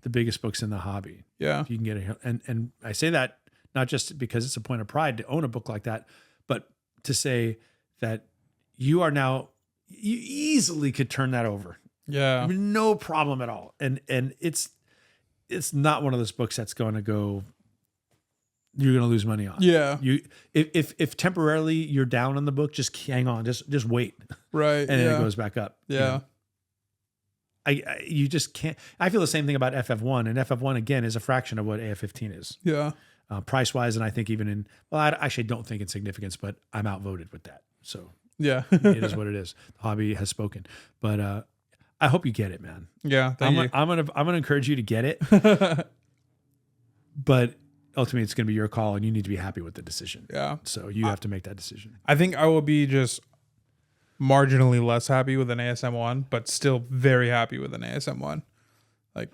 biggest books in the hobby. Yeah. You can get it. And I say that not just because it's a point of pride to own a book like that, but to say that you easily could turn that over. Yeah. No problem at all. And it's not one of those books that's going to go, you're going to lose money on. Yeah. If temporarily you're down on the book, just hang on, just wait. Right. And then it goes back up. Yeah. You just can't. I feel the same thing about FF1, and FF1 again is a fraction of what AF15 is. Yeah. Price wise, and I think even I actually don't think in significance, but I'm outvoted with that. So yeah, it is what it is. The hobby has spoken, but I hope you get it, man. Yeah, thank you. I'm gonna encourage you to get it, but ultimately it's gonna be your call, and you need to be happy with the decision. Yeah. So you have to make that decision. I think I will be just marginally less happy with an ASM one, but still very happy with an ASM one. Like,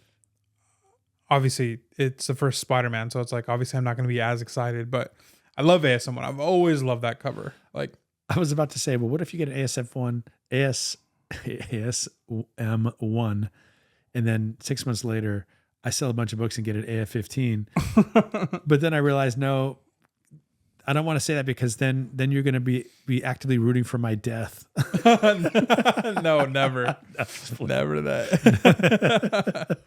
obviously, it's the first Spider-Man, so it's like obviously I'm not going to be as excited, but I love ASM one. I've always loved that cover. Like, I was about to say, well, what if you get an ASM1, and then 6 months later, I sell a bunch of books and get an AF15, but then I realized, no, I don't want to say that because then you're going to be actively rooting for my death. No, never, never that.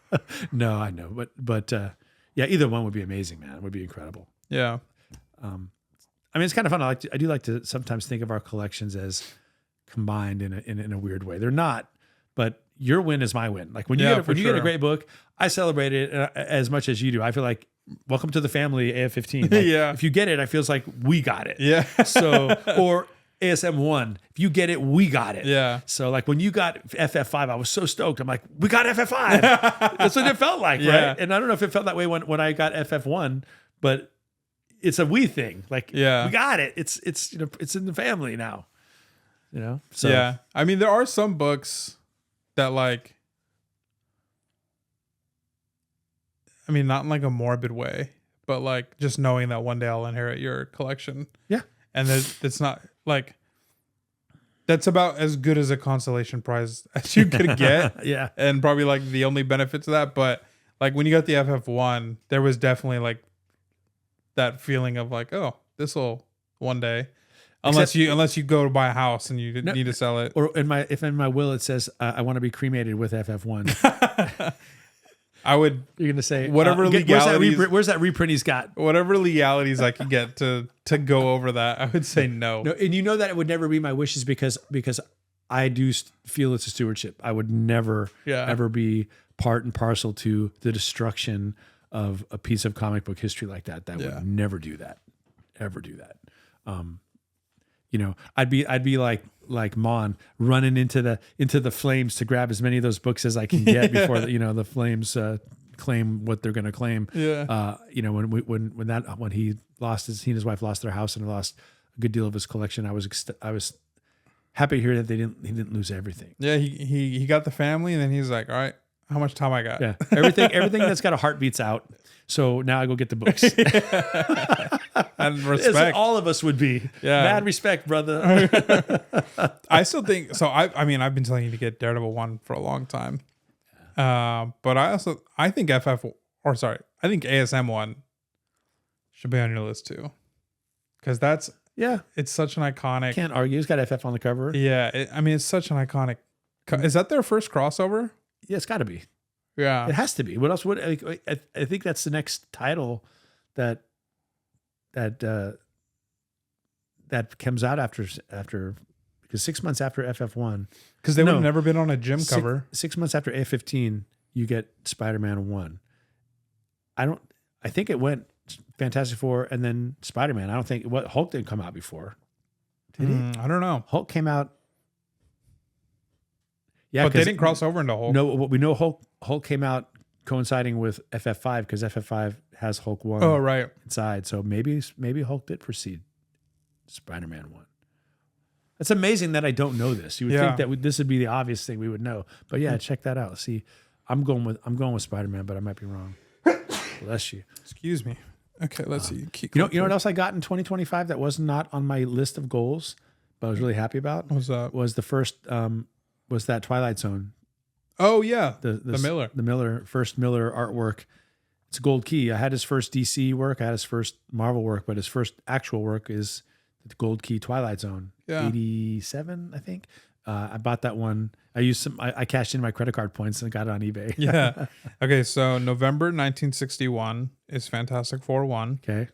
No, I know, but yeah, either one would be amazing, man. It would be incredible. Yeah. I mean, it's kind of fun. I do like to sometimes think of our collections as combined in a weird way. They're not, but your win is my win. Like when you get a great book, I celebrate it as much as you do. I feel like welcome to the family, AF15. Like, yeah. If you get it, I feels like we got it. Yeah. So, or ASM1, if you get it, we got it. Yeah. So like when you got FF5, I was so stoked. I'm like, we got FF5. That's what it felt like, right? And I don't know if it felt that way when I got FF1, but it's a we thing. Like, we got it. It's it's in the family now. So yeah. I mean, there are some books that like, I mean, not in like a morbid way, but like just knowing that one day I'll inherit your collection. Yeah. And it's not like, that's about as good as a consolation prize as you could get. Yeah. And probably like the only benefit to that. But like when you got the FF1, there was definitely like that feeling of like, oh, this will one day. Unless you go to buy a house and you need to sell it. Or if in my will it says I want to be cremated with FF1. You're gonna say whatever legalities. Where's that reprint he's got? Whatever legalities I could get to go over that, I would say no. No, and you know that it would never be my wishes because I do feel it's a stewardship. I would never ever be part and parcel to the destruction of a piece of comic book history like that. That would never do that. Ever do that. I'd be like Mon running into the flames to grab as many of those books as I can get before the flames claim what they're going to claim. Yeah. When he and his wife lost their house and lost a good deal of his collection, I was happy to hear that he didn't lose everything. Yeah. He got the family and then he's like, all right, how much time I got? Yeah. Everything that's got a heartbeat's out. So now I go get the books. And respect. As all of us would be. Yeah. Mad respect, brother. I still think so. I mean, I've been telling you to get Daredevil 1 for a long time. But I think I think ASM 1 should be on your list too. Because it's such an iconic. Can't argue. It's got FF on the cover. Yeah. It's such an iconic. Is that their first crossover? Yeah, it's got to be. Yeah. It has to be. What else would I think that's the next title that comes out after because 6 months after FF1, because they would have never been on a gym cover. 6 months after A15, you get Spider-Man 1. I think it went Fantastic Four and then Spider-Man. I don't think Hulk didn't come out before. Did he? I don't know. Hulk came out. Yeah, but they didn't cross over into Hulk. No, what we know, Hulk came out coinciding with FF5 because FF5 has Hulk 1. Oh, right. Inside. So maybe Hulk did precede Spider-Man 1. It's amazing that I don't know this. You would think that this would be the obvious thing we would know. But yeah, check that out. See, I'm going with Spider-Man, but I might be wrong. Bless you. Excuse me. Okay, let's see. Keep You know what else I got in 2025 that was not on my list of goals, but I was really happy about? What was that? Was the first was that Twilight Zone. Oh yeah, The Miller. The first Miller artwork. It's a gold key. I had his first DC work, I had his first Marvel work, but his first actual work is the gold key Twilight Zone. Yeah. 87, I think. I bought that one. I cashed in my credit card points and got it on eBay. Yeah. Okay, so November 1961 is Fantastic Four 1. Okay.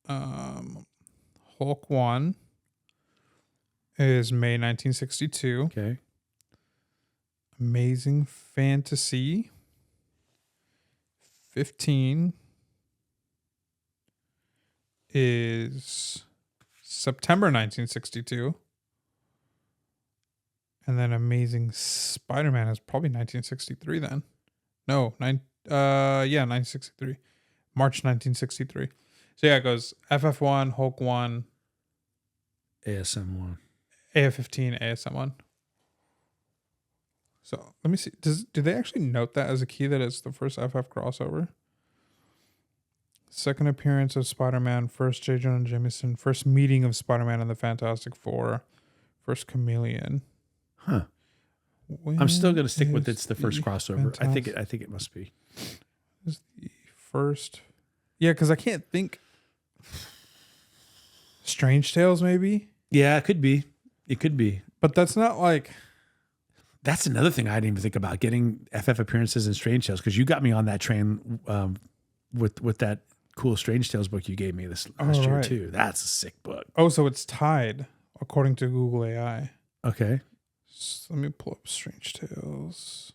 Hulk 1 is May 1962. Okay. Amazing Fantasy 15 is September 1962. And then Amazing Spider-Man is probably 1963 then. No, 1963. March 1963. So yeah, it goes FF1, Hulk 1, ASM 1. AF15, ASM 1. So let me see. Do they actually note that as a key that it's the first FF crossover? Second appearance of Spider-Man, first J. Jonah Jameson, first meeting of Spider-Man and the Fantastic Four, first Chameleon. Huh. I'm still going to stick with it's the first crossover. I think it must be. Is the first. Yeah, because I can't think. Strange Tales, maybe? Yeah, it could be. It could be. But that's not like. That's another thing I didn't even think about, getting FF appearances in Strange Tales, because you got me on that train with that cool Strange Tales book you gave me this last year too. That's a sick book. Oh, so it's tied according to Google AI. Okay. So let me pull up Strange Tales.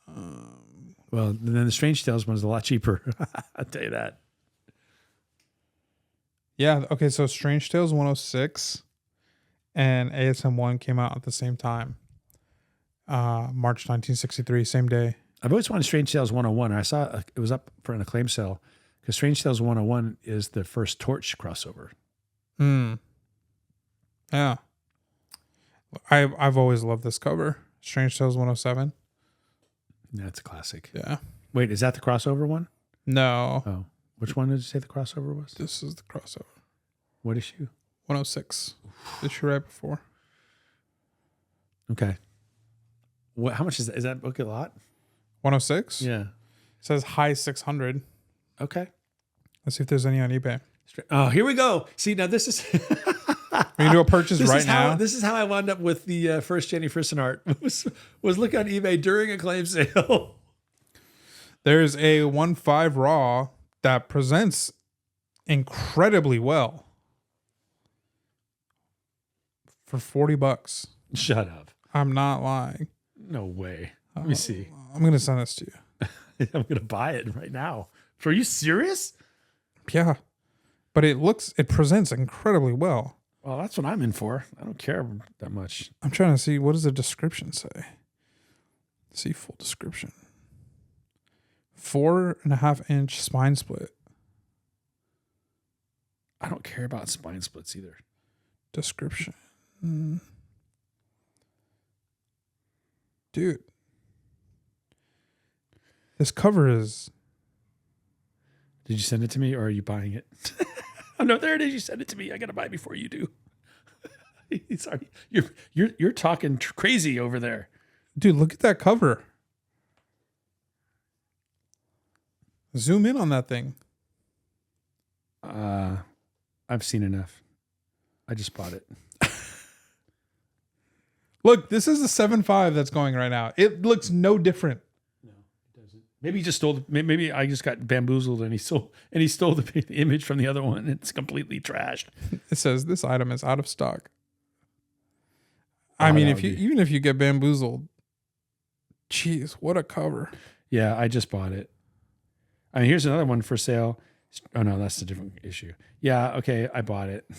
Well, then the Strange Tales one's a lot cheaper. I'll tell you that. Yeah. Okay. So Strange Tales 106 and ASM 1 came out at the same time. March 1963, same day. I've always wanted Strange Tales 101. I saw it was up for an acclaim sale, because Strange Tales 101 is the first Torch crossover. Yeah. I've always loved this cover. Strange Tales 107. That's a classic. Yeah. Wait, is that the crossover one? No. Oh, which one did you say the crossover was? This is the crossover. What issue? 106. Issue right before. Okay. What? How much is that? Is that book a lot? 106? Yeah. It says high 600. Okay. Let's see if there's any on eBay. Oh, here we go. See, now this is... We can do a purchase now. This is how I wound up with the first Jenny Frison art. was looking on eBay during a claim sale. There's a 1/5 raw that presents incredibly well for $40. Shut up. I'm not lying. No way. Let me see. I'm gonna send this to you. I'm gonna buy it right now. Are you serious? Yeah, but it presents incredibly well. Well, that's what I'm in for. I don't care that much. I'm trying to see, what does the description say? See full description. 4.5-inch spine split. I don't care about spine splits either. Description. Dude. This cover is... Did you send it to me, or are you buying it? Oh no, there it is. You sent it to me. I gotta buy it before you do. Sorry, you're talking crazy over there, dude. Look at that cover. Zoom in on that thing. I've seen enough. I just bought it. Look, this is the 7.5 that's going right now. It looks no different. No, it doesn't. Maybe he just stole. Maybe I just got bamboozled, and he stole the image from the other one. It's completely trashed. It says this item is out of stock. I mean, even if you get bamboozled, jeez, what a cover. Yeah, I just bought it. I mean, here's another one for sale. Oh no, that's a different issue. Yeah, okay, I bought it.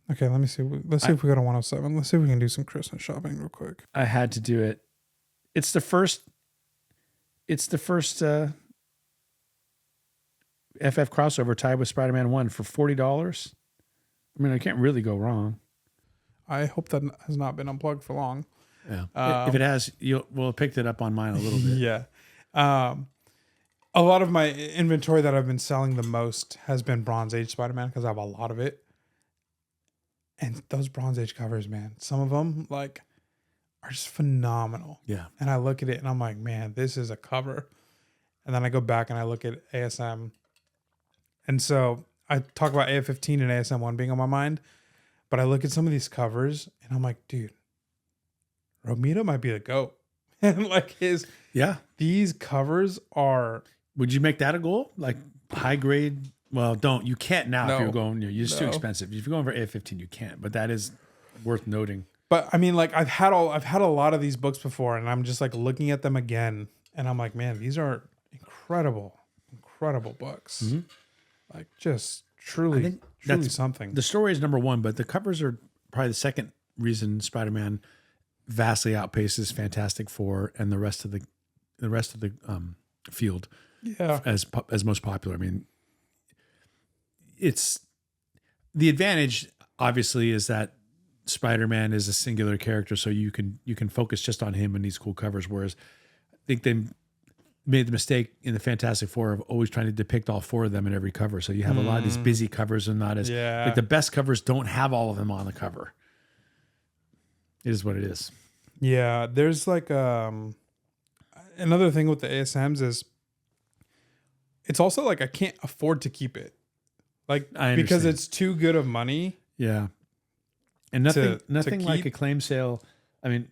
Okay, let me see. Let's see if we go to 107. Let's see if we can do some Christmas shopping real quick. I had to do it. It's the first FF crossover tied with Spider-Man 1 for $40. I mean, I can't really go wrong. I hope that has not been unplugged for long. Yeah. If it has, we'll have picked it up on mine a little bit. Yeah. a lot of my inventory that I've been selling the most has been Bronze Age Spider-Man because I have a lot of it. And those Bronze Age covers, man, some of them like are just phenomenal. Yeah. And I look at it and I'm like, man, this is a cover. And then I go back and I look at ASM. And so I talk about AF-15 and ASM-1 being on my mind, but I look at some of these covers and I'm like, dude, Romita might be the GOAT. And like these covers are. Would you make that a goal? Like high grade? Well, don't. You can't now if you're going, you're just too expensive. If you're going for AF-15, you can't, but that is worth noting. But I mean, like I've had a lot of these books before and I'm just like looking at them again and I'm like, man, these are incredible books. Mm-hmm. Like just truly something. The story is number one, but the covers are probably the second reason Spider-Man vastly outpaces Fantastic Four and the rest of the field. Yeah, as most popular. I mean, it's the advantage obviously is that Spider-Man is a singular character, so you can focus just on him in these cool covers. Whereas I think they made the mistake in the Fantastic Four of always trying to depict all four of them in every cover. So you have a lot of these busy covers and not as like the best covers don't have all of them on the cover. It is what it is. Yeah, there's like another thing with the ASMs is it's also like I can't afford to keep it. Like because it's too good of money. Yeah. And nothing like a claim sale. I mean,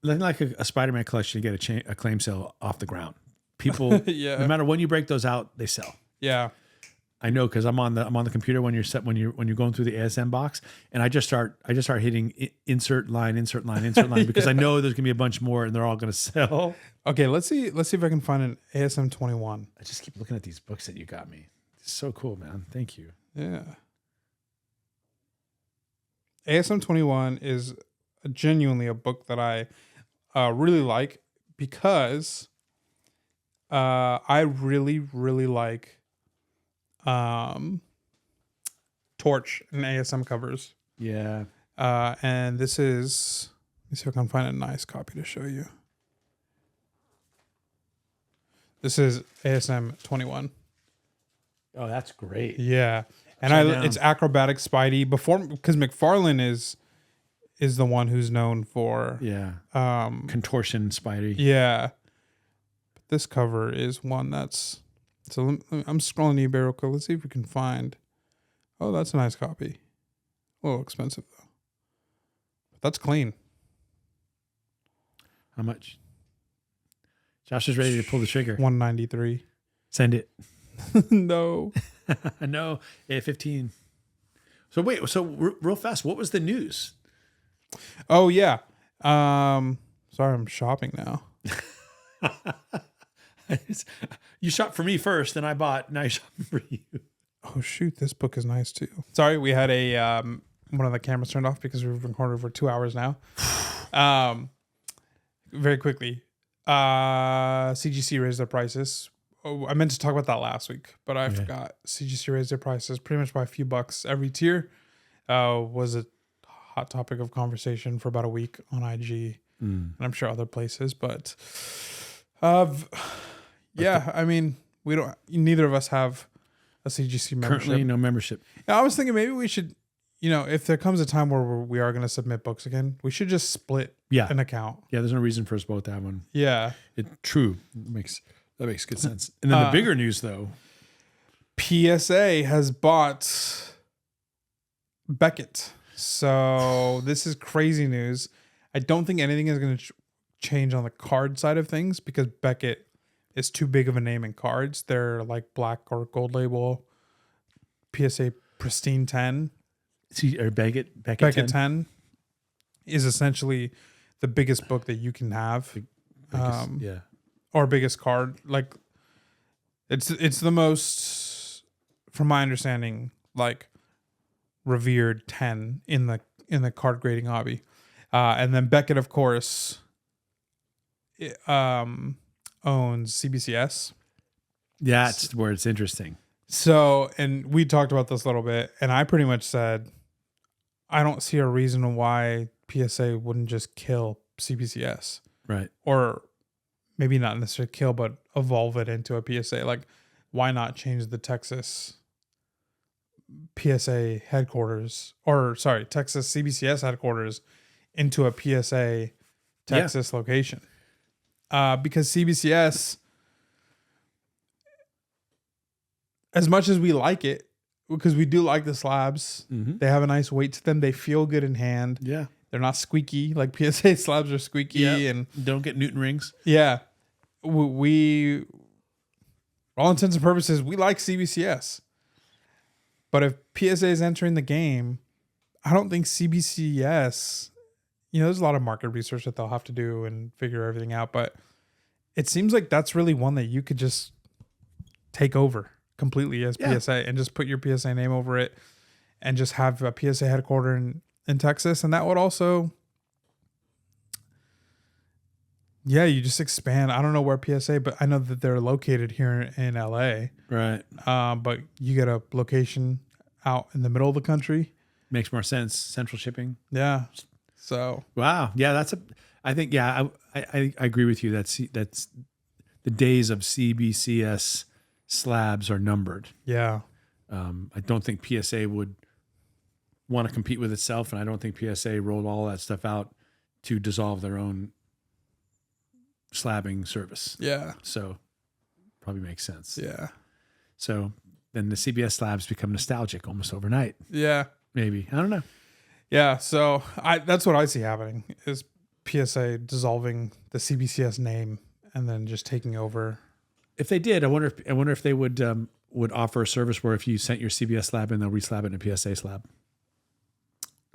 nothing like a Spider-Man collection to get a claim sale off the ground. People, no matter when you break those out, they sell. Yeah, I know because I'm on the computer when you're going through the ASM box, and I just start hitting insert line because I know there's gonna be a bunch more and they're all gonna sell. Okay, let's see if I can find an ASM 21. I just keep looking at these books that you got me. It's so cool, man. Thank you. Yeah. ASM 21 is genuinely a book that I really like because I really, really like Torch and ASM covers. Yeah. And this is, let me see if I can find a nice copy to show you. This is ASM 21. Oh, that's great. Yeah. And it's acrobatic Spidey because McFarlane is the one who's known for contortion Spidey. Yeah. But this cover is one that's I'm scrolling eBay real quick. Let's see if we can find. Oh, that's a nice copy. A little expensive though. But that's clean. How much? Josh is ready to pull the trigger. $193. Send it. No. No, A15. So wait, real fast, what was the news? Oh yeah. Sorry, I'm shopping now. You shop for me first, then I bought. Now you shopping for you. Oh shoot, this book is nice too. Sorry, we had a one of the cameras turned off because we've recorded for 2 hours now. Very quickly, CGC raised their prices. Oh, I meant to talk about that last week, but I forgot. CGC raised their prices pretty much by a few bucks every tier. Was a hot topic of conversation for about a week on IG, and I'm sure other places. But, I mean, we don't. Neither of us have a CGC membership. Currently, no membership. I was thinking maybe we should, if there comes a time where we are going to submit books again, we should just split an account. Yeah, there's no reason for us both to have one. Yeah, True. That makes good sense. And then the bigger news, though. PSA has bought Beckett. So this is crazy news. I don't think anything is going to change on the card side of things because Beckett is too big of a name in cards. They're like black or gold label. PSA Pristine 10. Or Beckett 10 is essentially the biggest book that you can have. Or biggest card. Like it's the most, from my understanding, like revered 10 in the card grading hobby. And then Beckett, of course, owns CBCS. That's where it's interesting. So, and we talked about this a little bit, and I pretty much said, I don't see a reason why PSA wouldn't just kill CBCS. Right. Or maybe not necessarily kill, but evolve it into a PSA. Like, why not change the Texas PSA headquarters, or sorry, Texas CBCS headquarters into a PSA Texas location? Because CBCS, as much as we like it, because we do like the slabs, they have a nice weight to them. They feel good in hand. Yeah. They're not squeaky. Like PSA slabs are squeaky and don't get Newton rings. Yeah. We, for all intents and purposes, we like CBCS. But if PSA is entering the game, I don't think CBCS, there's a lot of market research that they'll have to do and figure everything out. But it seems like that's really one that you could just take over completely as PSA and just put your PSA name over it and just have a PSA headquarter in Texas. And that would also, you just expand. I don't know where PSA, but I know that they're located here in LA. Right. But you get a location out in the middle of the country. Makes more sense. Central shipping. Yeah. So. Wow. Yeah. I think, I agree with you. That's the days of CBCS slabs are numbered. Yeah. I don't think PSA would want to compete with itself. And I don't think PSA rolled all that stuff out to dissolve their own slabbing service. Yeah. So probably makes sense. Yeah. So then the CBS slabs become nostalgic almost overnight. Yeah. Maybe. I don't know. Yeah. So that's what I see happening is PSA dissolving the CBCS name and then just taking over. If they did, I wonder if they would offer a service where if you sent your CBS slab in, they'll reslab it in a PSA slab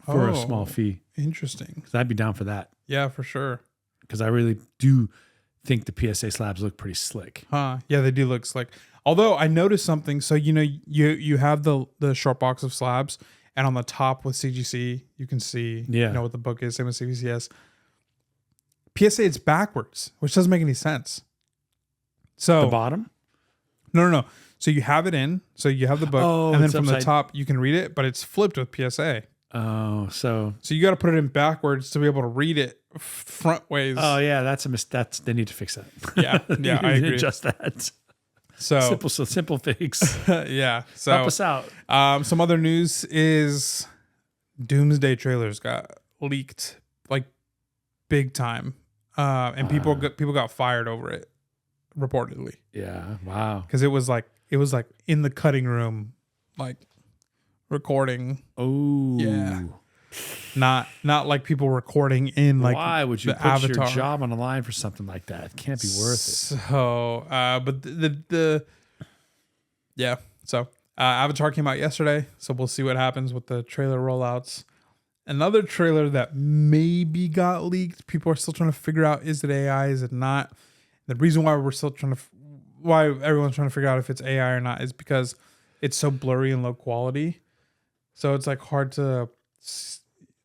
for a small fee. Interesting. Because I'd be down for that. Yeah, for sure. Because I really do think the PSA slabs look pretty slick. Huh. Yeah, they do look slick. Although I noticed something. So, you have the short box of slabs, and on the top with CGC, you can see what the book is. Same with CBCS. PSA, it's backwards, which doesn't make any sense. So the bottom? No. So you have it in. So you have the book, and then from the top you can read it, but it's flipped with PSA. Oh, so you got to put it in backwards to be able to read it front ways. Oh yeah, that's a mistake. They need to fix that. Yeah, I agree. Adjust that. So simple fix. Yeah. So help us out. Some other news is Doomsday trailers got leaked like big time, and people got fired over it. Reportedly. Yeah. Wow. Because it was like in the cutting room, like recording. Oh. Yeah. Not like people recording in like. Why would you put Avatar. Your job on the line for something like that? It can't be worth it. So, but So Avatar came out yesterday, so we'll see what happens with the trailer rollouts. Another trailer that maybe got leaked. People are still trying to figure out: is it AI? Is it not? The reason why why everyone's trying to figure out if it's AI or not is because it's so blurry and low quality. So it's like hard to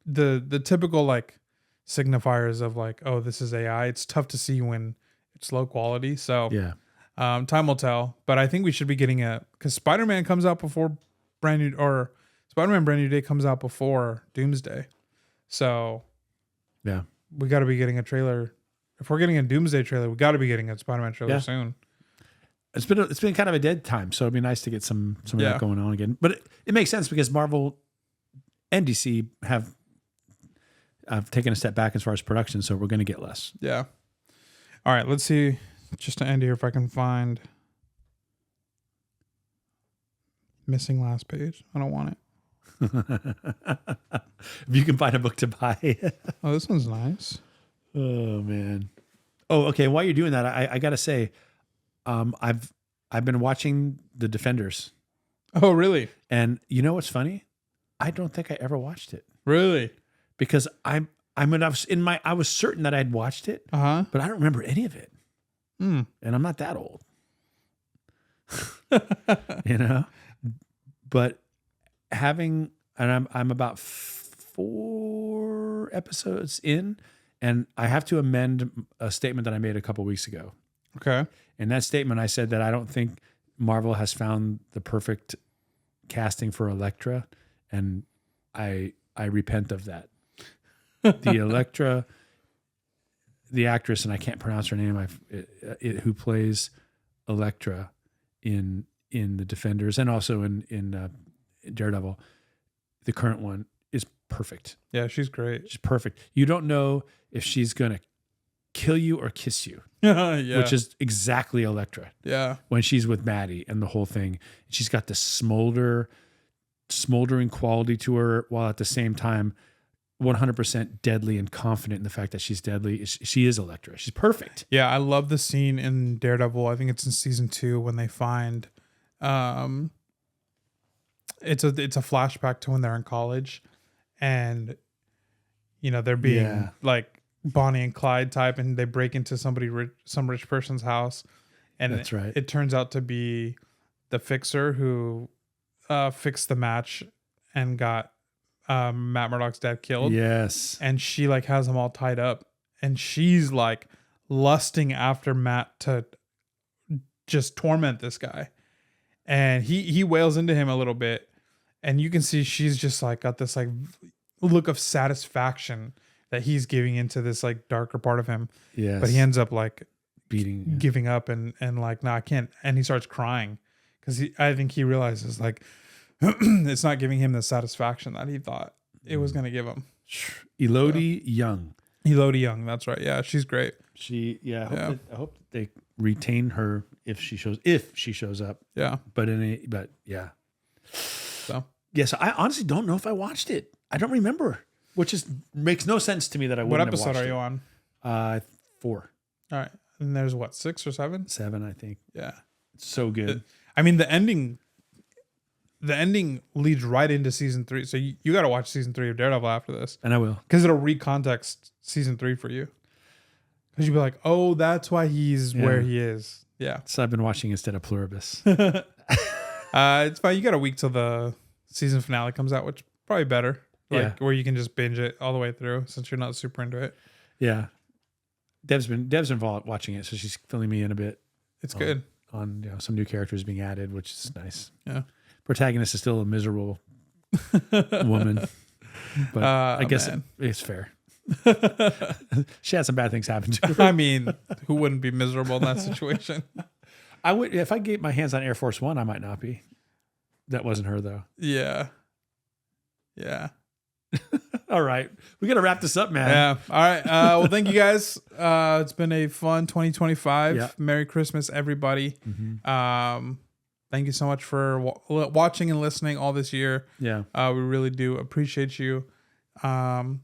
the typical like signifiers of like, oh, this is AI. It's tough to see when it's low quality. So time will tell. But I think we should be getting because Spider-Man comes out before Spider-Man Brand New Day comes out before Doomsday. So we got to be getting a trailer. If we're getting a Doomsday trailer, we got to be getting a Spider-Man trailer soon. It's been kind of a dead time, so it'd be nice to get some of that going on again. But it makes sense because Marvel and DC have taken a step back as far as production, so we're going to get less. Yeah. All right, let's see. Just to end here, if I can find missing last page. I don't want it. If you can find a book to buy. Oh, this one's nice. Oh man. Oh, okay. While you're doing that, I gotta say, I've been watching The Defenders. Oh, really? And you know what's funny? I don't think I ever watched it. Really? Because I was certain that I'd watched it, but I don't remember any of it. And I'm not that old, But I'm about 4 episodes in. And I have to amend a statement that I made a couple weeks ago. Okay. In that statement, I said that I don't think Marvel has found the perfect casting for Elektra, and I repent of that. The Elektra the actress, and I can't pronounce her name, who plays Elektra in the Defenders and also in Daredevil, the current one, is perfect. Yeah, she's great. She's perfect. You don't know if she's gonna kill you or kiss you, Yeah. which is exactly Elektra. Yeah. When she's with Maddie and the whole thing, she's got this smoldering quality to her, while at the same time 100% deadly and confident in the fact that she's deadly. She is Elektra. She's perfect. Yeah, I love the scene in Daredevil. I think it's in season 2 when they find it's a flashback to when they're in college, and they're being like Bonnie and Clyde type, and they break into some rich person's house, and that's right. It turns out to be the fixer who fixed the match and got Matt Murdock's dad killed. Yes. And she like has them all tied up, and she's like lusting after Matt to just torment this guy. And he wails into him a little bit, and you can see she's just like got this like look of satisfaction that he's giving into this like darker part of him. Yes. But he ends up like giving up and like, no, I can't. And he starts crying because I think he realizes like it's not giving him the satisfaction that he thought it was going to give him. Elodie Young. Elodie Young. That's right. Yeah. She's great. I hope that they retain her if she shows up. Yeah. But yeah. So yes, I honestly don't know if I watched it. I don't remember, which makes no sense to me that I wouldn't. What episode are you on? 4. All right. And there's what, 6 or 7? 7, I think. Yeah. It's so good. I mean, the ending leads right into season 3. So you got to watch season 3 of Daredevil after this. And I will. Because it'll recontext season 3 for you. Because you'll be like, oh, that's why he's where he is. Yeah. So I've been watching instead of Pluribus. It's fine. You got a week till the season finale comes out, which is probably better. Where you can just binge it all the way through since you're not super into it. Yeah. Dev's been watching it, so she's filling me in a bit. It's good. On some new characters being added, which is nice. Yeah. Protagonist is still a miserable woman, but I guess it's fair. She had some bad things happen to her. I mean, who wouldn't be miserable in that situation? I would, if I get my hands on Air Force One, I might not be. That wasn't her though. Yeah. Yeah. All right. We got to wrap this up, man. Yeah. All right. Well, thank you guys. It's been a fun 2025. Yeah. Merry Christmas, everybody. Mm-hmm. Thank you so much for watching and listening all this year. Yeah. We really do appreciate you. And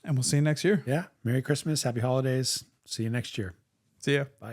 we'll see you next year. Yeah. Merry Christmas. Happy holidays. See you next year. See ya. Bye.